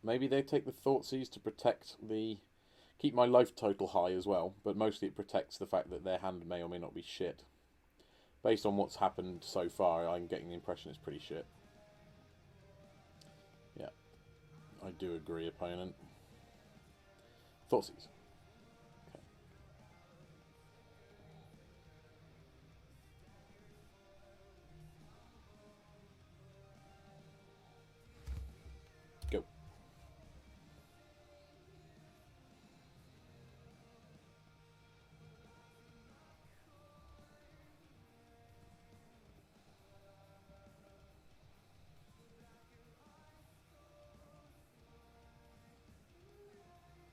maybe they take the Thoughtseize to protect the... Keep my life total high as well, but mostly it protects the fact that their hand may or may not be shit. Based on what's happened so far, I'm getting the impression it's pretty shit. Yeah. I do agree, opponent. Thoughtseize. Okay. Go.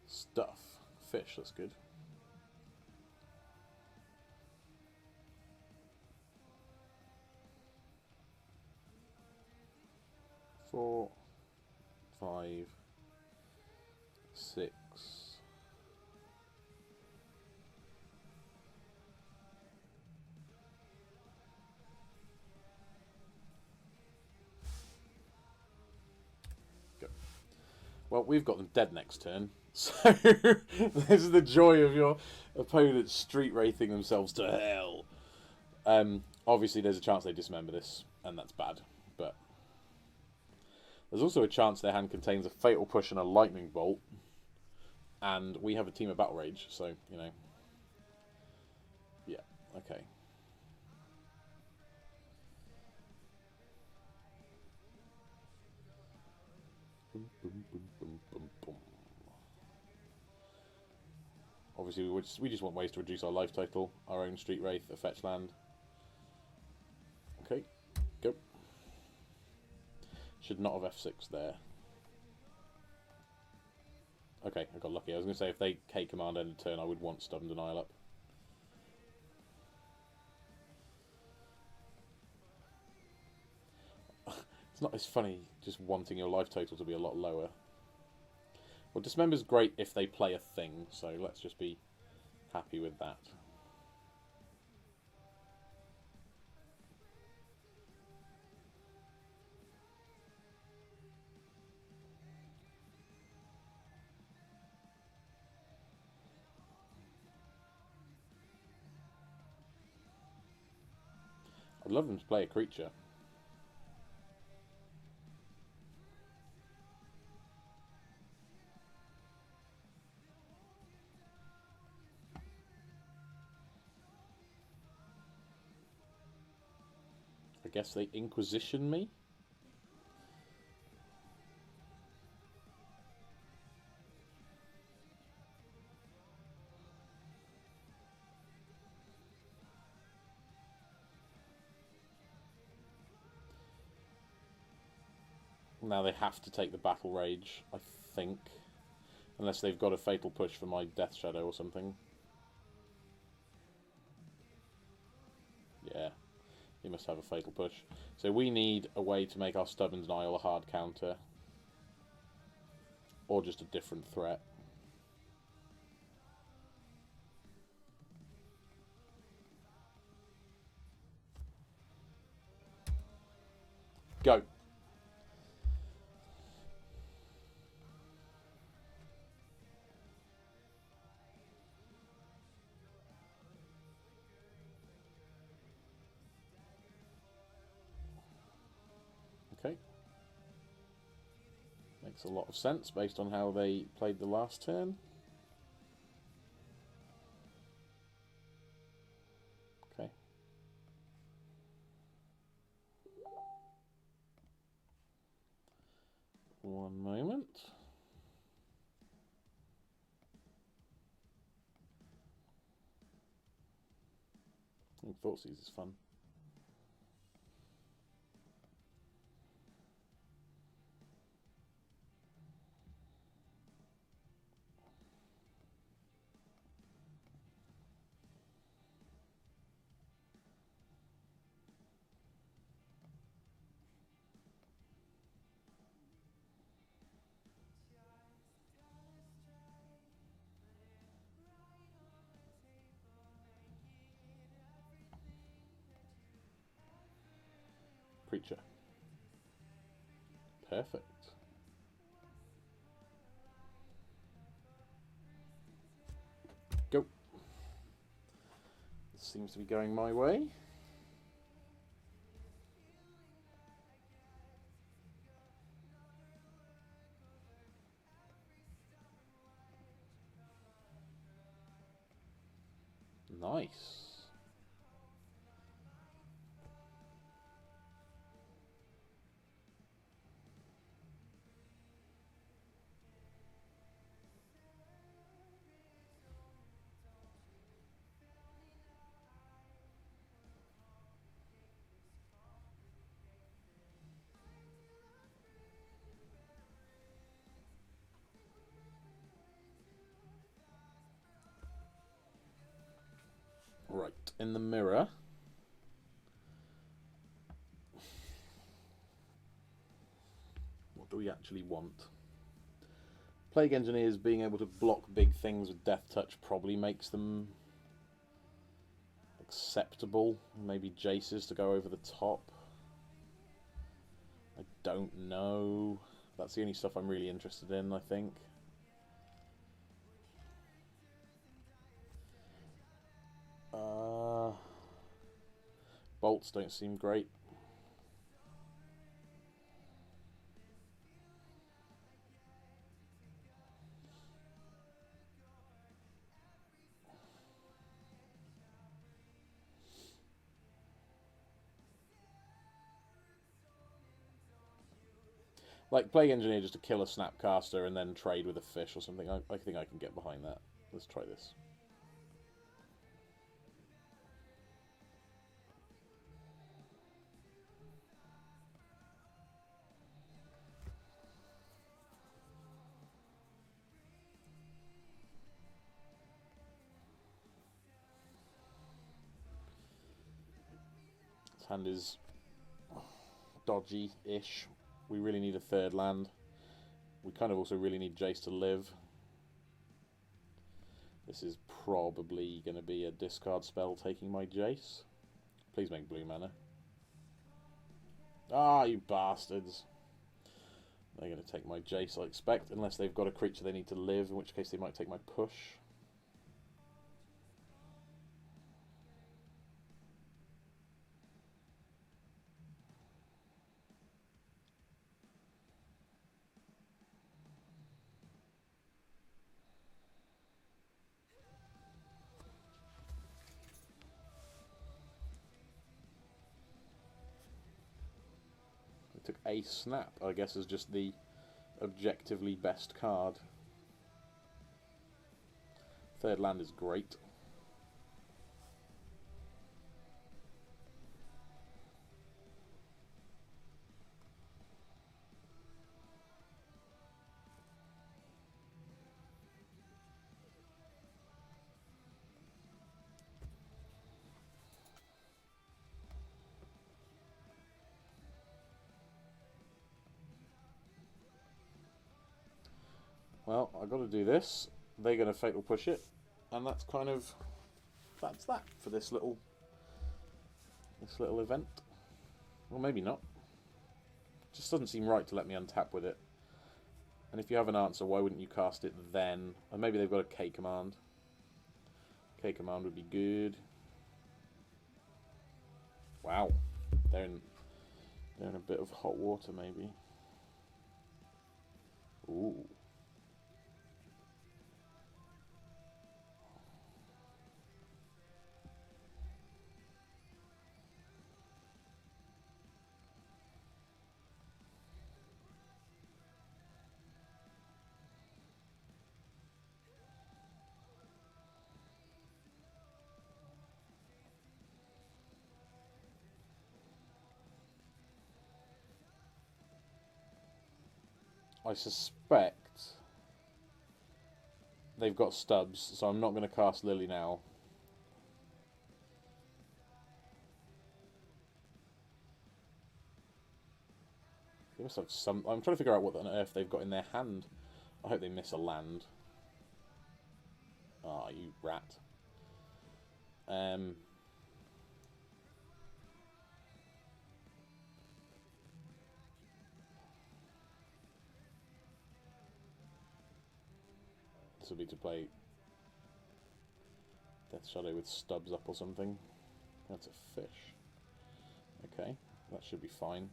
Stuff. Fish, that's good. Four, 5, 6. Go. Well, we've got them dead next turn. So, this is the joy of your opponent street wraithing themselves to hell. Obviously, there's a chance they dismember this, and that's bad. But there's also a chance their hand contains a Fatal Push and a Lightning Bolt. And we have a team of Battle Rage, so, you know. Yeah, okay. Boom, boom, boom, boom, boom, boom. Obviously, we just want ways to reduce our life total. Our own Street Wraith, a fetch land. Okay, go. Should not have F6 there. Okay, I got lucky. I was going to say, if they K command end of turn, I would want Stubborn Denial up. It's not as funny. just wanting your life total to be a lot lower. Well, Dismember's great if they play a thing, so let's just be happy with that. I'd love them to play a creature. I guess they Inquisition me? Now they have to take the Battle Rage, I think. Unless they've got a Fatal Push for my Death Shadow or something. Yeah, he must have a Fatal Push. So we need a way to make our Stubborn Denial a hard counter. Or just a different threat. Go. Okay. Makes a lot of sense based on how they played the last turn. Okay. One moment. I think Thoughtseize is fun. Preacher. Perfect. Go. This seems to be going my way. Nice. Right, in the mirror. What do we actually want? Plague Engineers being able to block big things with Death Touch probably makes them acceptable. Maybe Jaces to go over the top. I don't know. That's the only stuff I'm really interested in, I think. Bolts don't seem great. Like, Plague Engineer just to kill a Snapcaster and then trade with a fish or something. I think I can get behind that. Let's try this. This hand is dodgy-ish. We really need a third land. We kind of also really need Jace to live. This is probably going to be a discard spell taking my Jace. Please make blue mana. Ah, you bastards. They're going to take my Jace, I expect, unless they've got a creature they need to live, in which case they might take my push. They took a snap, I guess, as just the objectively best card. Third land is great. Well, I've got to do this. They're going to fatal push it, and that's kind of that for this little event. Well, maybe not. Just doesn't seem right to let me untap with it. And if you have an answer, why wouldn't you cast it then? Or maybe they've got a K command. K command would be good. Wow, they're in a bit of hot water, maybe. Ooh. I suspect they've got stubs, so I'm not going to cast Lily now. They must have some. I'm trying to figure out what on earth they've got in their hand. I hope they miss a land. Ah, oh, you rat. This would be to play Death Shadow with stubs up or something. That's a fish. Okay, that should be fine.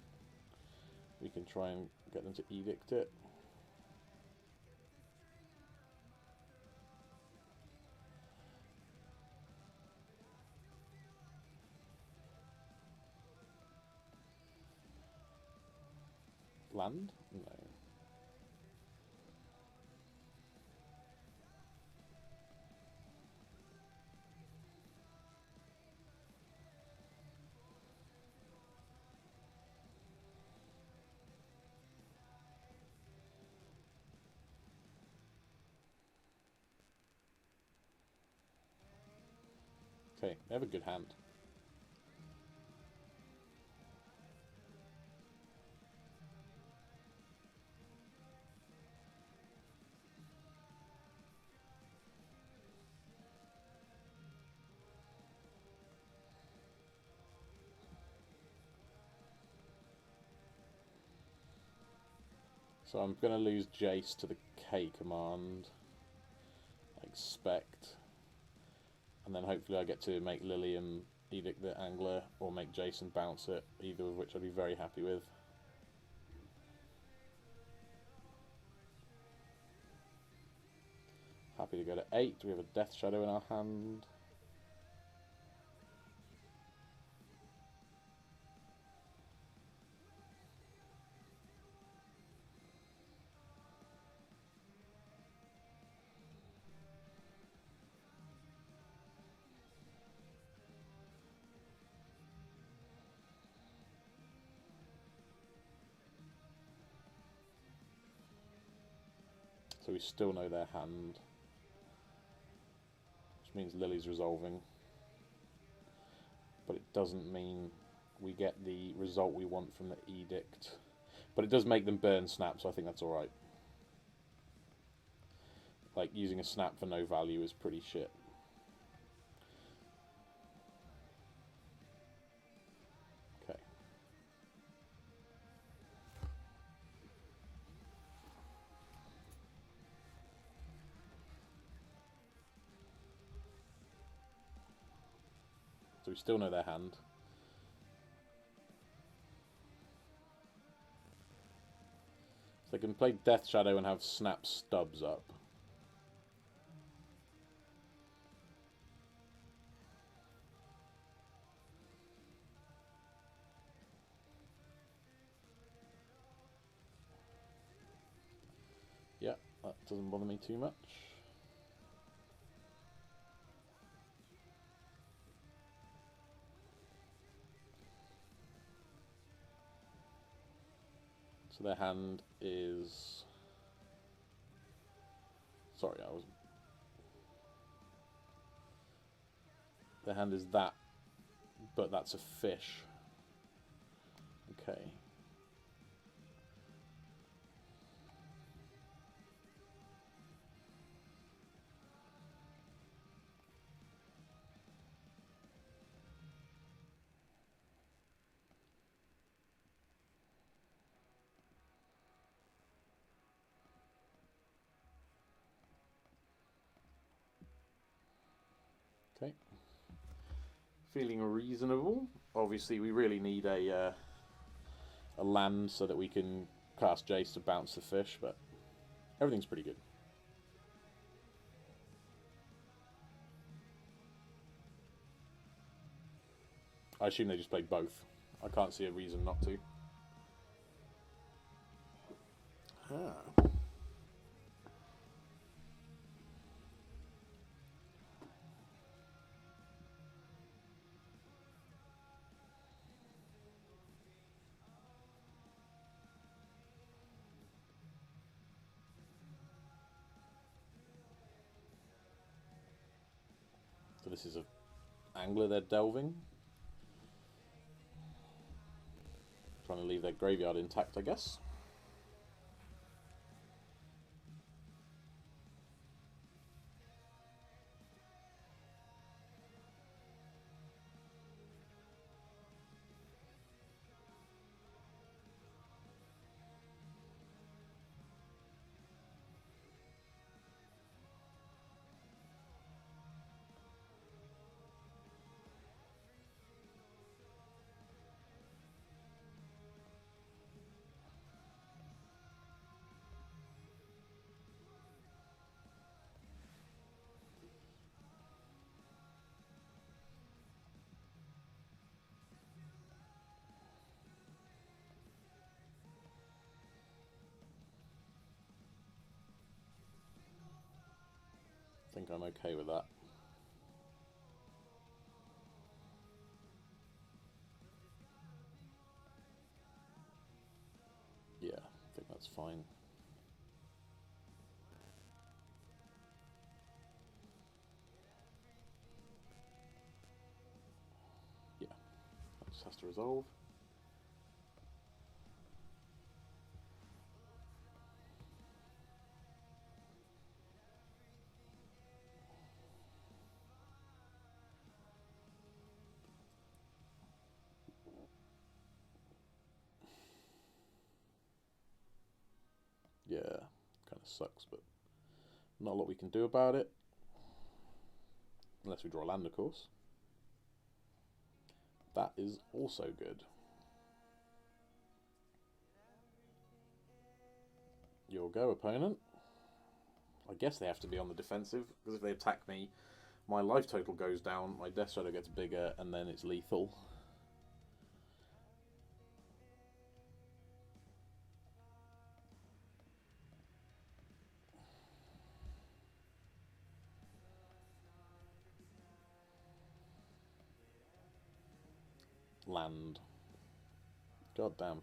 We can try and get them to edict it. Land? No. Okay, they have a good hand. So I'm going to lose Jace to the K command, I expect. And then hopefully I get to make Lily and edict the Angler, or make Jason bounce it, either of which I'd be very happy with. Happy to go to 8. We have a Death Shadow in our hand. So we still know their hand, which means Lily's resolving. But it doesn't mean we get the result we want from the edict. But it does make them burn snap, so I think that's alright. Like, using a snap for no value is pretty shit. Okay. So we still know their hand. So they can play Death Shadow and have snap stubs up. Yeah, that doesn't bother me too much. So their hand is... Sorry, I was... Their hand is that, but that's a fish. Okay. Okay. Feeling reasonable. Obviously, we really need a land so that we can cast Jace to bounce the fish, but everything's pretty good. I assume they just played both. I can't see a reason not to. Ah. So this is a angler they're delving. Trying to leave their graveyard intact, I guess. I think I'm okay with that. Yeah, I think that's fine. Yeah, that just has to resolve. Yeah, kind of sucks, but not a lot we can do about it. Unless we draw land, of course. That is also good. Your go, opponent. I guess they have to be on the defensive, because if they attack me, my life total goes down, my Death Shadow gets bigger, and then it's lethal. Land. God damn.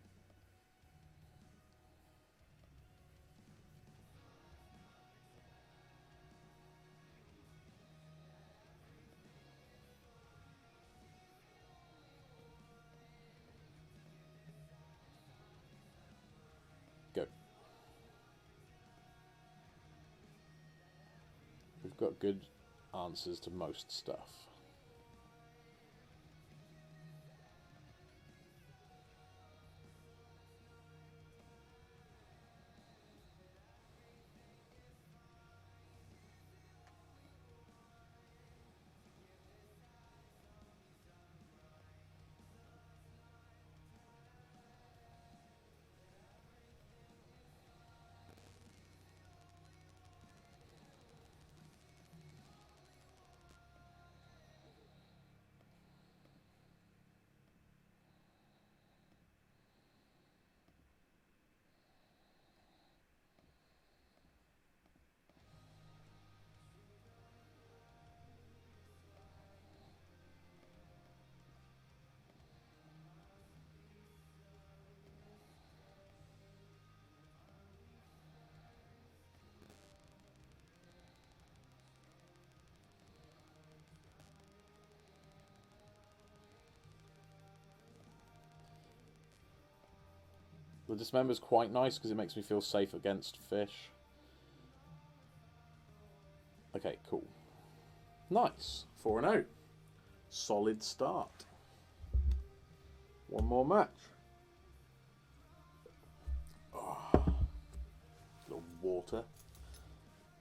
got good answers to most stuff. The Dismember's quite nice because it makes me feel safe against fish. Okay, cool. Nice. 4-0. Solid start. One more match. Oh, a little water.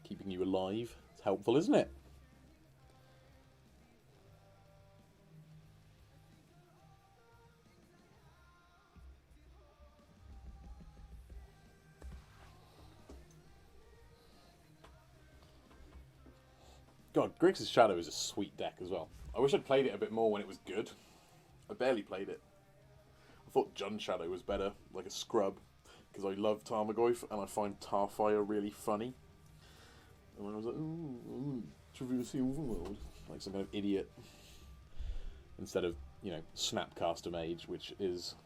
Keeping you alive. It's helpful, isn't it? God, Grixis Shadow is a sweet deck as well. I wish I'd played it a bit more when it was good. I barely played it. I thought Jund Shadow was better, like a scrub, because I love Tarmogoyf and I find Tarfire really funny. And when I was like, ooh, Traverse the Overworld, like some kind of idiot. Instead of, you know, Snapcaster Mage, which is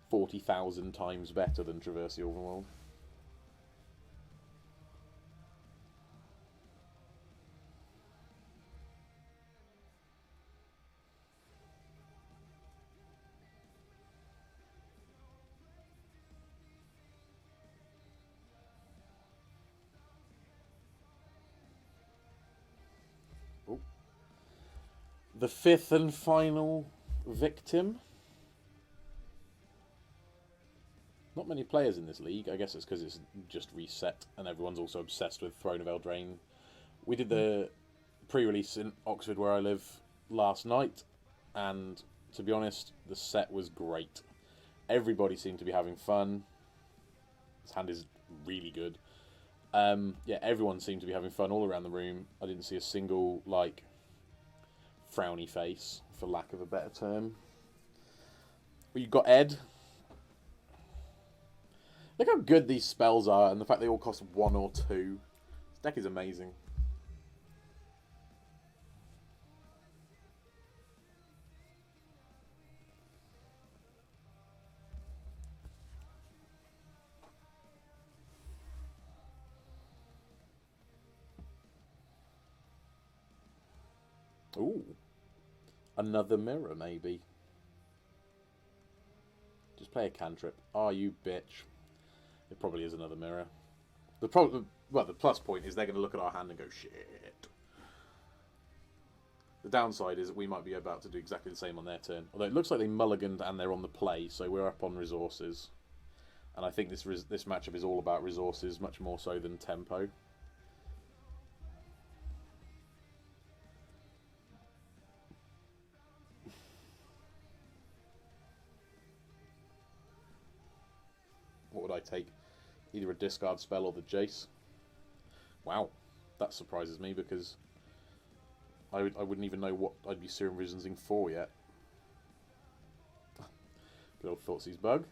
40,000 times better than Traverse the Overworld. Oh. The fifth and final victim. Not many players in this league. I guess it's because it's just reset and everyone's also obsessed with Throne of Eldraine. We did the pre-release in Oxford where I live last night, and to be honest, the set was great. Everybody seemed to be having fun. His hand is really good. Yeah, everyone seemed to be having fun all around the room. I didn't see a single, like, frowny face, for lack of a better term. Well, you got Ed. Look how good these spells are, and the fact they all cost 1 or 2. This deck is amazing. Ooh. Another mirror, maybe. Just play a cantrip. Ah, you bitch. It probably is another mirror. The plus point is they're going to look at our hand and go, shit. The downside is that we might be about to do exactly the same on their turn. Although it looks like they mulliganed and they're on the play, so we're up on resources. And I think this matchup is all about resources, much more so than tempo. What would I take? Either a discard spell or the Jace. Wow, that surprises me because I wouldn't even know what I'd be Serum Visioning for yet. Good old Thoughtseize Bug.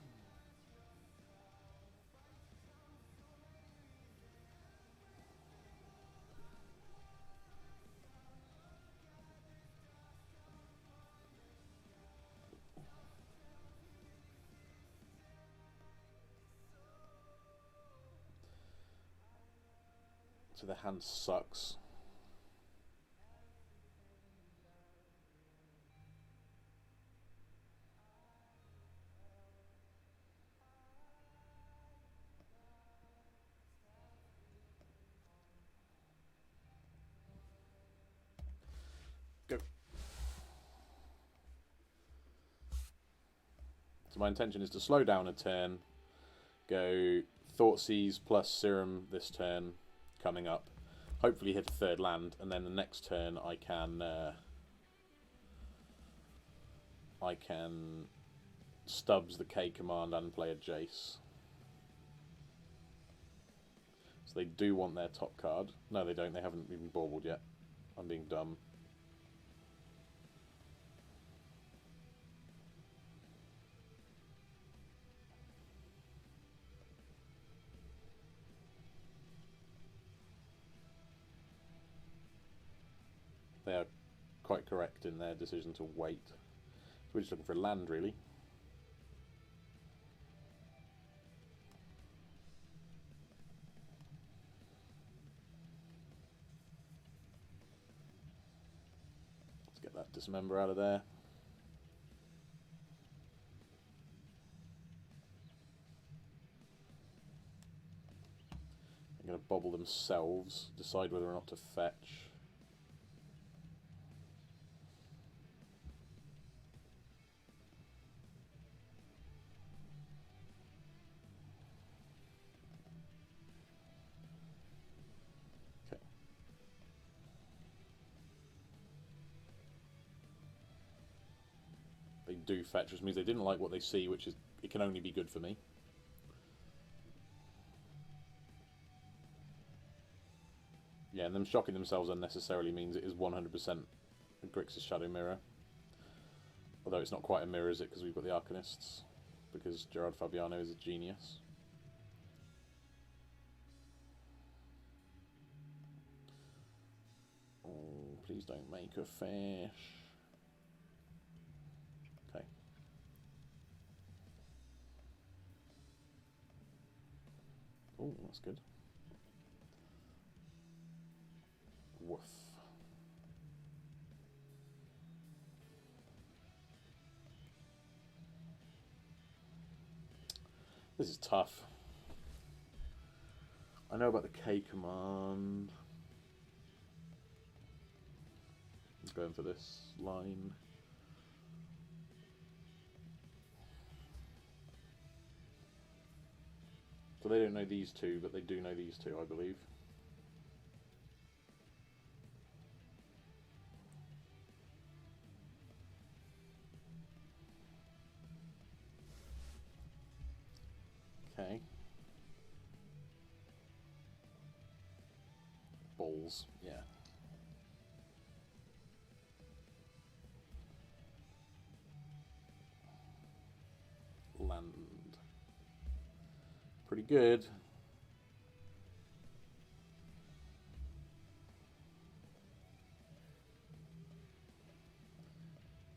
So the hand sucks. So my intention is to slow down a turn, go Thoughtseize plus Serum this turn, coming up, hopefully hit a third land, and then the next turn I can Stubbs the K command and play a Jace. So they do want their top card. No, they don't. They haven't even baubled yet. I'm being dumb. They are quite correct in their decision to wait. So we're just looking for a land, really. Let's get that Dismember out of there. They're going to bobble themselves, decide whether or not to fetch. They do fetch, which means they didn't like what they see, which is, it can only be good for me. Yeah, and them shocking themselves unnecessarily means it is 100% a Grixis Shadow Mirror. Although it's not quite a mirror, is it? Because we've got the Arcanists. Because Gerard Fabiano is a genius. Oh, please don't make a fish. Okay. Oh, that's good. Woof. This is tough. I know about the K command. I'm going for this line. So they don't know these two, but they do know these two, I believe. Okay. Balls, yeah. Land. Pretty good.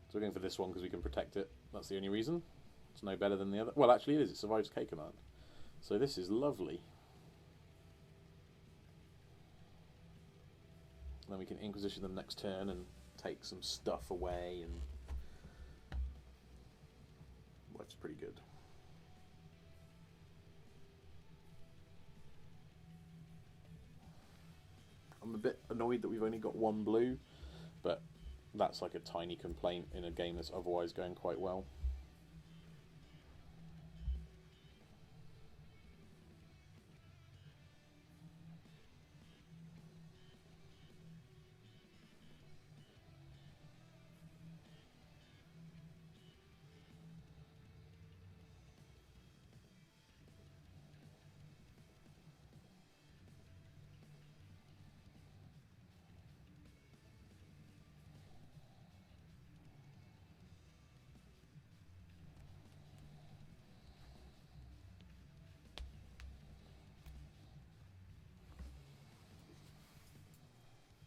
So we're going for this one because we can protect it. That's the only reason. It's no better than the other. Well, actually it is. It survives K command. So this is lovely. And then we can Inquisition them next turn and take some stuff away, and that's pretty good. I'm a bit annoyed that we've only got one blue, but that's like a tiny complaint in a game that's otherwise going quite well.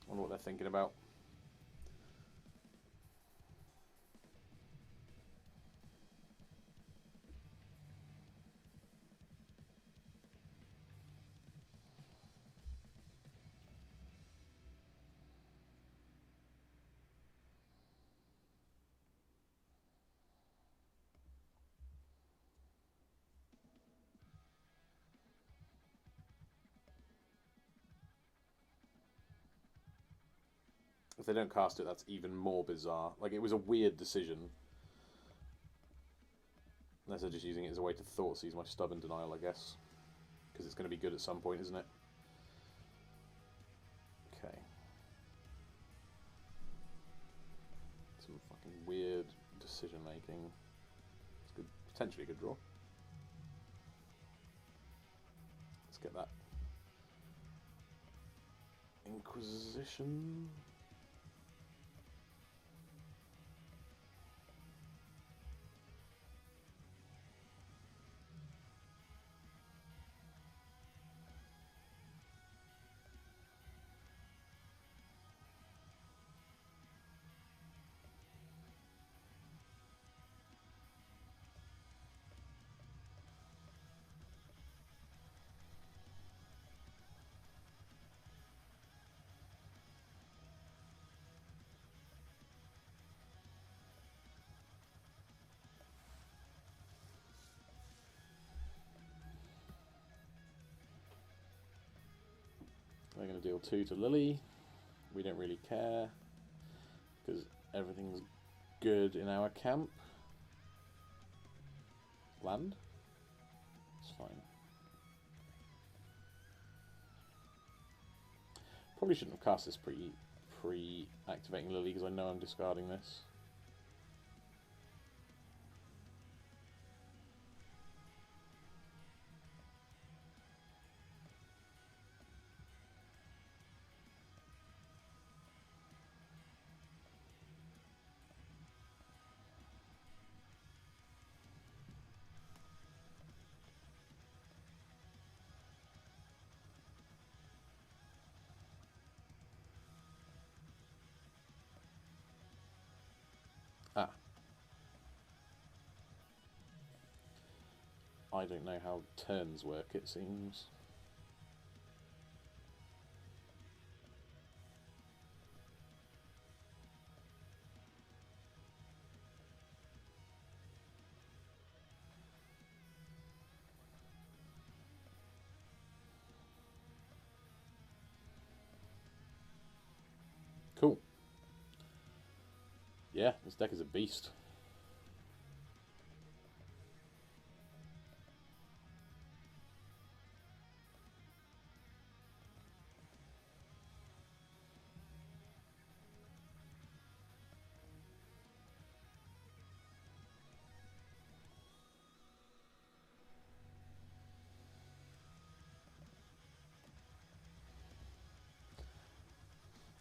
I wonder what they're thinking about. If they don't cast it, that's even more bizarre. Like, it was a weird decision. Unless they're just using it as a way to Thoughtseize my Stubborn Denial, I guess. Because it's going to be good at some point, isn't it? Okay. Some fucking weird decision making. It's good, potentially a good draw. Let's get that. Inquisition. They're going to deal 2 to Lily. We don't really care because everything's good in our camp. Land? It's fine. Probably shouldn't have cast this pre-activating Lily because I know I'm discarding this. Ah. I don't know how turns work, it seems. Cool. Yeah, this deck is a beast.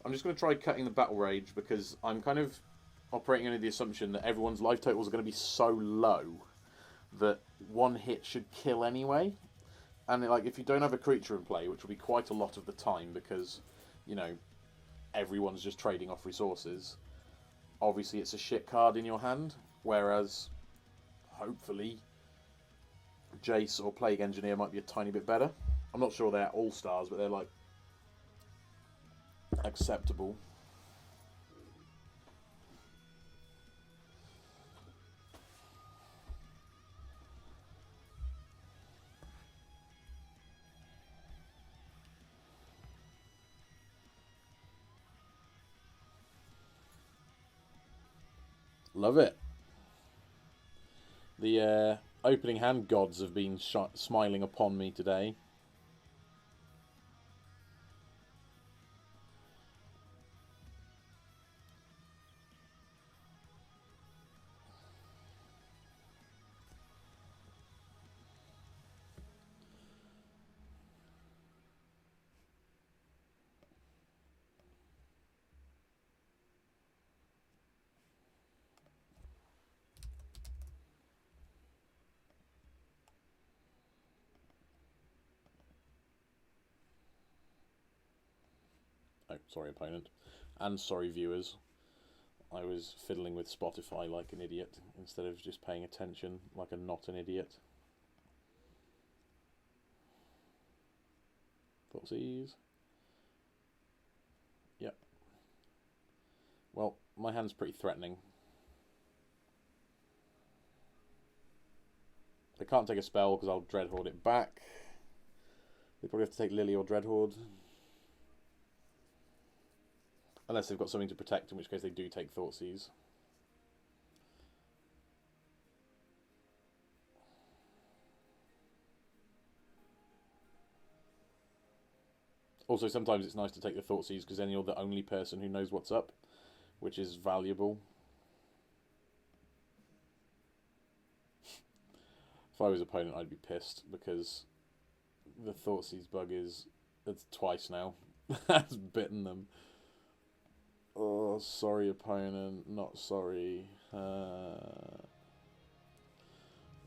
I'm just going to try cutting the Battle Rage because I'm kind of operating under the assumption that everyone's life totals are going to be so low that one hit should kill anyway. And like, if you don't have a creature in play, which will be quite a lot of the time because, you know, everyone's just trading off resources, obviously it's a shit card in your hand. Whereas, hopefully, Jace or Plague Engineer might be a tiny bit better. I'm not sure they're all-stars, but they're like acceptable. Love it. The opening hand gods have been smiling upon me today. Oh, sorry, opponent. And sorry, viewers. I was fiddling with Spotify like an idiot instead of just paying attention like a not an idiot. Thoughtseize. Yep. Well, my hand's pretty threatening. They can't take a spell because I'll Dreadhorde it back. They probably have to take Lily or Dreadhorde. Unless they've got something to protect, in which case they do take Thoughtseize. Also, sometimes it's nice to take the Thoughtseize because then you're the only person who knows what's up, which is valuable. If I was opponent, I'd be pissed because the Thoughtseize bug is... It's twice now. That's bitten them. Oh, sorry, opponent. Not sorry.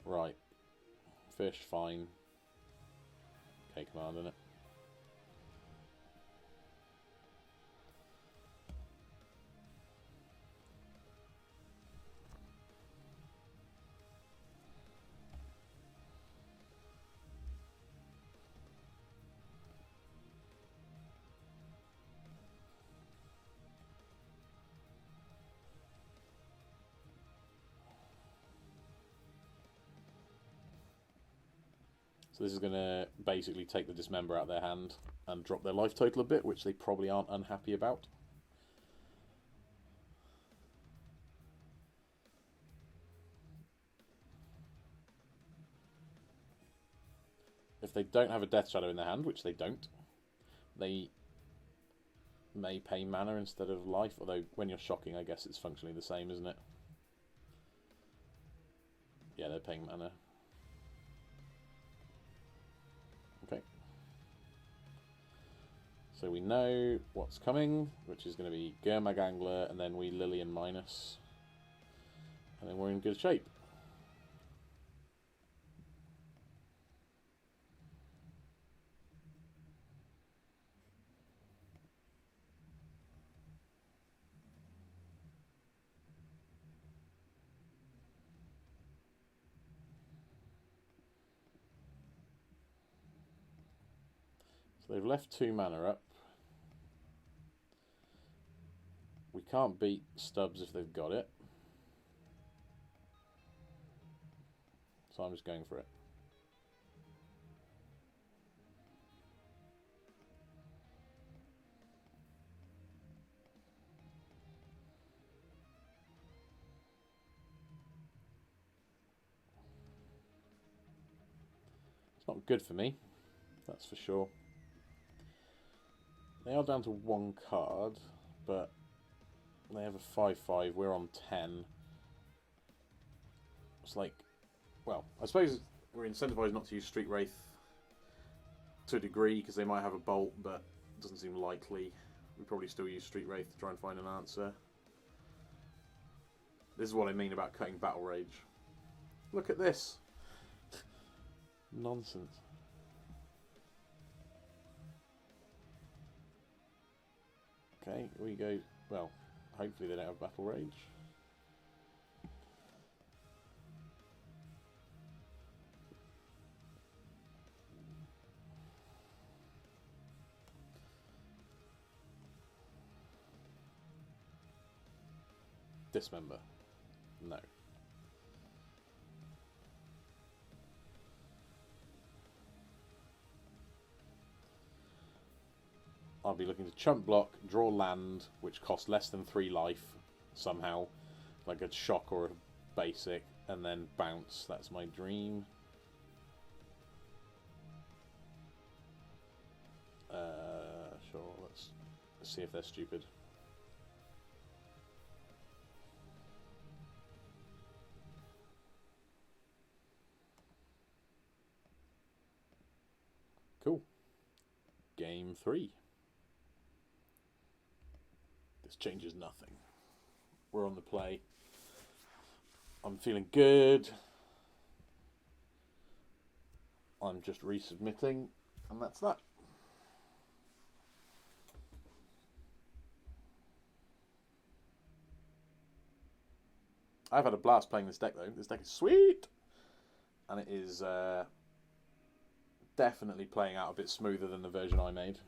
Right. Fish, fine. Okay, command in it. So this is going to basically take the Dismember out of their hand and drop their life total a bit, which they probably aren't unhappy about. If they don't have a Death Shadow in their hand, which they don't, they may pay mana instead of life, although when you're shocking, I guess it's functionally the same, isn't it? Yeah, they're paying mana. Okay. So we know what's coming, which is going to be Gurmag Angler, and then we Lillian minus. And then we're in good shape. So they've left 2 mana up. We can't beat Stubbs if they've got it. So I'm just going for it. It's not good for me, that's for sure. They are down to 1 card, but they have a 5/5, we're on 10. It's like, well, I suppose we're incentivized not to use Street Wraith to a degree because they might have a bolt, but it doesn't seem likely. We probably still use Street Wraith to try and find an answer. This is what I mean about cutting Battle Rage. Look at this. Nonsense. Okay, we go, well, hopefully they don't have Battle Rage. Dismember. No. I'll be looking to chump block, draw land, which costs less than 3 life, somehow, like a shock or a basic, and then bounce. That's my dream. Sure, let's see if they're stupid. Cool. Game 3. This changes nothing. We're on the play. I'm feeling good. I'm just resubmitting, and that's that. I've had a blast playing this deck, though. This deck is sweet! And it is definitely playing out a bit smoother than the version I made.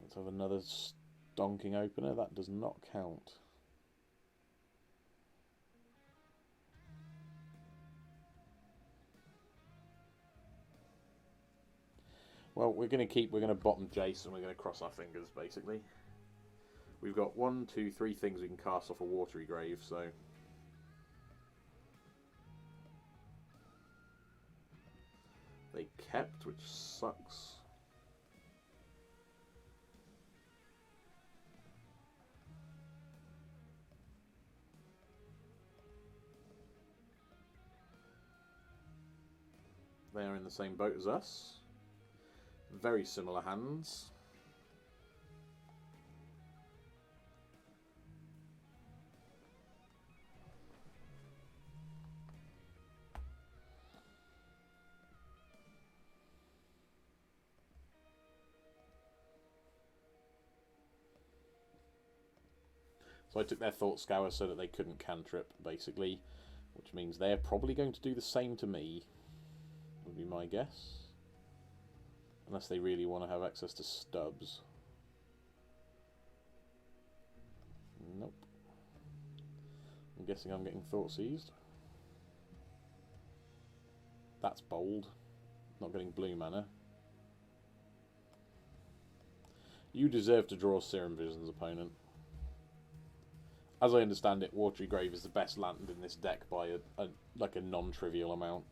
Let's have another stonking opener. That does not count. Well, we're going to bottom Jace and we're going to cross our fingers, basically. We've got 1, 2, 3 things we can cast off a Watery Grave, so... they kept, which sucks. They are in the same boat as us. Very similar hands. So I took their Thought Scour so that they couldn't cantrip, basically, which means they're probably going to do the same to me, would be my guess. Unless they really want to have access to stubs. Nope. I'm guessing I'm getting Thought Seized. That's bold. Not getting blue mana. You deserve to draw Serum Vision's opponent. As I understand it, Watery Grave is the best land in this deck by a non-trivial amount.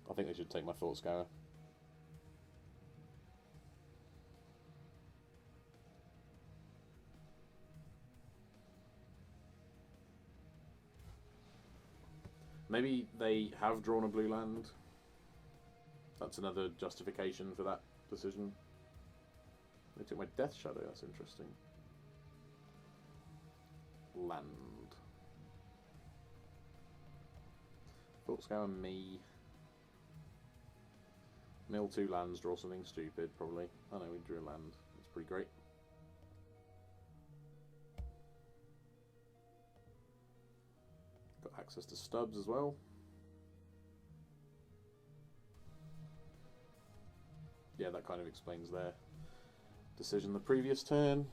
I think they should take my Thought Scour. Maybe they have drawn a blue land. That's another justification for that decision. They took my Death Shadow, that's interesting. Land. Thought Scour me. Mill 2 lands, draw something stupid, probably. Oh no, we drew a land. That's pretty great. Got access to stubs as well. Yeah, that kind of explains their decision the previous turn.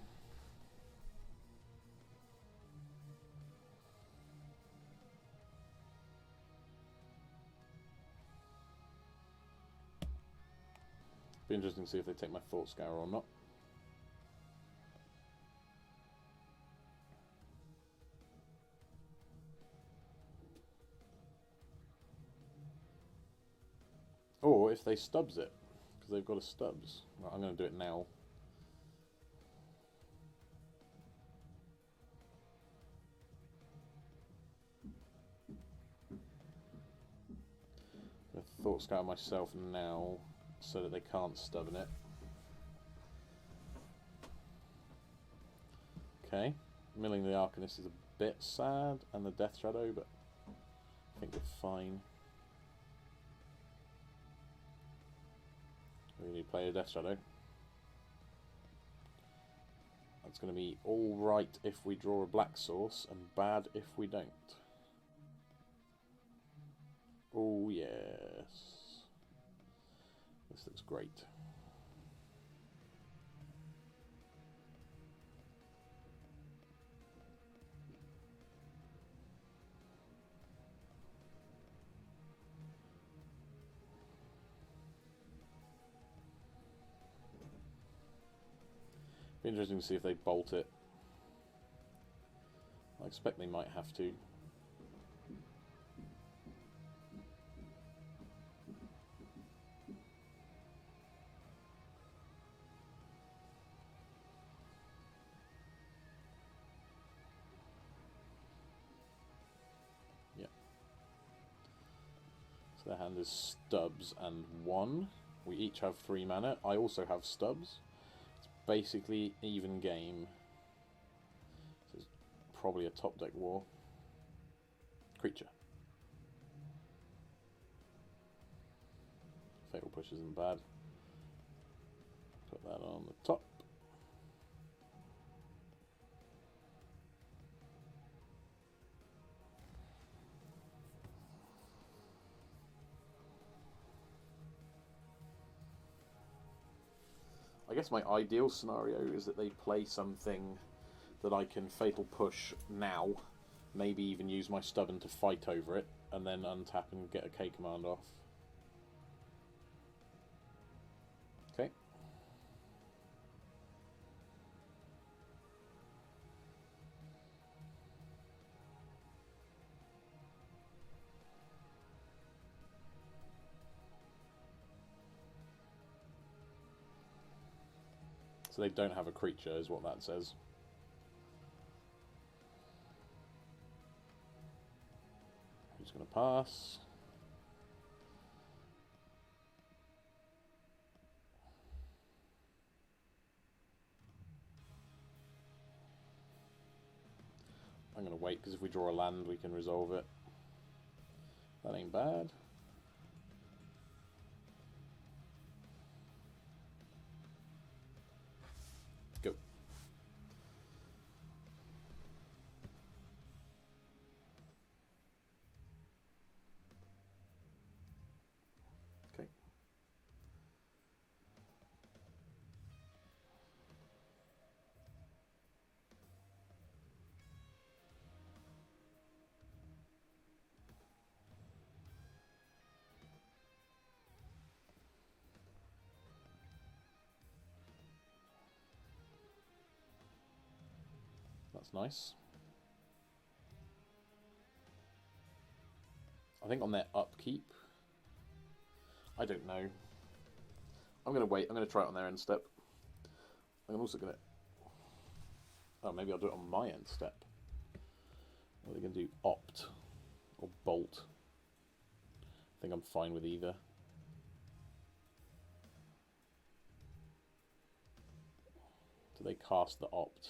Be interesting to see if they take my Thought Scour or not. Or if they stubs it, because they've got a stubs. Right, I'm going to do it now. I Thought Scour myself now, so that they can't stub in it. Okay, milling the Arcanist is a bit sad, and the Death Shadow, but I think we're fine. We need to play a Death Shadow. That's going to be alright if we draw a black source, and bad if we don't. Oh yes. This looks great. Be interesting to see if they bolt it. I expect they might have to. Yeah. So their hand is stubs and 1. We each have 3 mana. I also have stubs. Basically even game. This is probably a top deck war. Creature. Fatal Push isn't bad. Put that on the top. I guess my ideal scenario is that they play something that I can Fatal Push now, maybe even use my Stubborn to fight over it, and then untap and get a K command off. Okay. So they don't have a creature, is what that says. I'm just going to pass. I'm going to wait, because if we draw a land, we can resolve it. That ain't bad. Go. Okay. That's nice. I think on their upkeep, I don't know. I'm going to wait. I'm going to try it on their end step. I'm also going to... Oh, maybe I'll do it on my end step. What are they going to do? Opt. Or bolt. I think I'm fine with either. Do they cast the opt?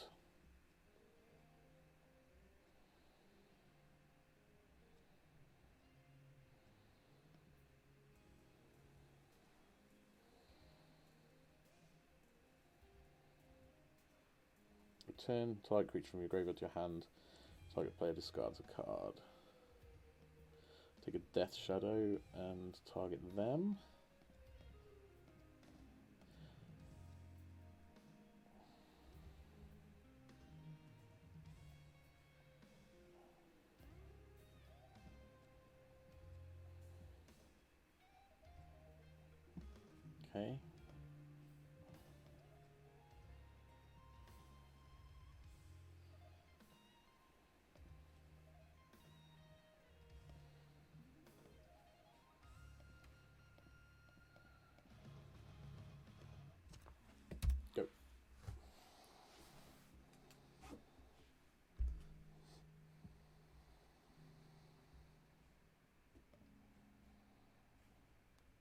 Return target creature from your graveyard to your hand. Target player discards a card. Take a Death Shadow and target them. Okay. Go.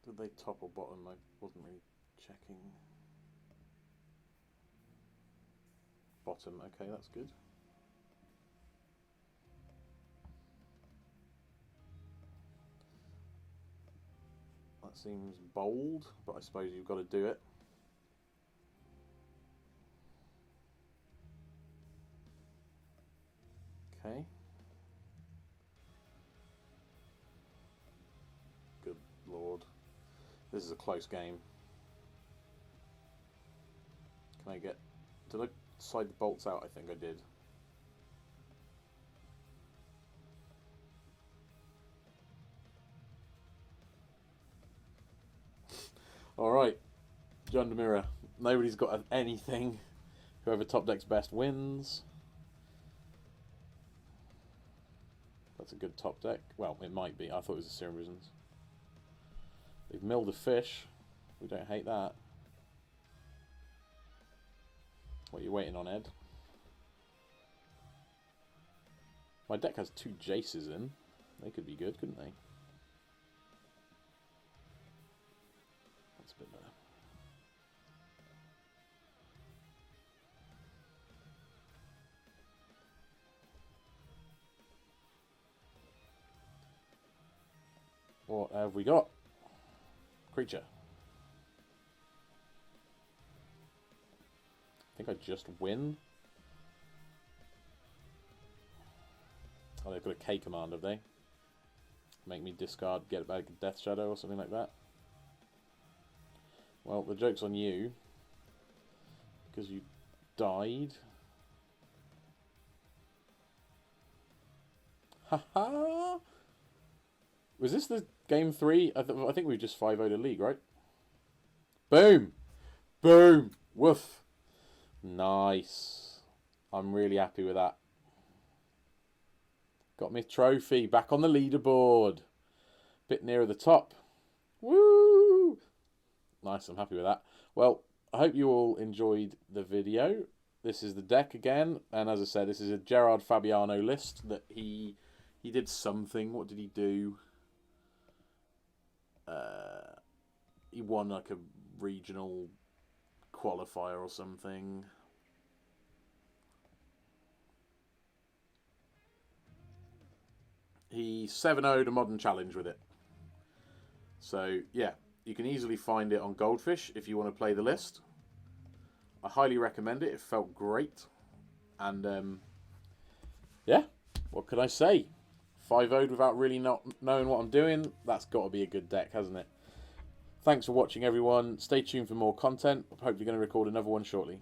Did they top or bottom? I wasn't really checking. Bottom, okay, that's good. That seems bold, but I suppose you've got to do it. Okay. Good lord. This is a close game. Can I get... Did I slide the bolts out? I think I did. Alright. John DeMira. Nobody's got anything. Whoever top decks best wins. That's a good top deck. Well, it might be. I thought it was a Serum Visions. They've milled a fish. We don't hate that. What are you waiting on, Ed? My deck has 2 Jaces in. They could be good, couldn't they? That's a bit better. What have we got? Creature. I think I just win. Oh, they've got a K command, have they? Make me discard, get back a Death Shadow or something like that. Well, the joke's on you. Because you died. Haha! Was this the game 3? I think we just 5-0'd a league, right? Boom! Boom! Woof! Nice. I'm really happy with that. Got me a trophy. Back on the leaderboard. Bit nearer the top. Woo! Nice, I'm happy with that. Well, I hope you all enjoyed the video. This is the deck again, and as I said, this is a Gerard Fabiano list that he did something. What did he do? He won like a regional qualifier or something. He 7-0'd a modern challenge with it. So yeah, you can easily find it on Goldfish if you want to play the list. I highly recommend it. It felt great. And yeah, what can I say? 5-0'd without really not knowing what I'm doing. That's got to be a good deck, hasn't it? Thanks for watching, everyone. Stay tuned for more content. I'm hopefully going to record another one shortly.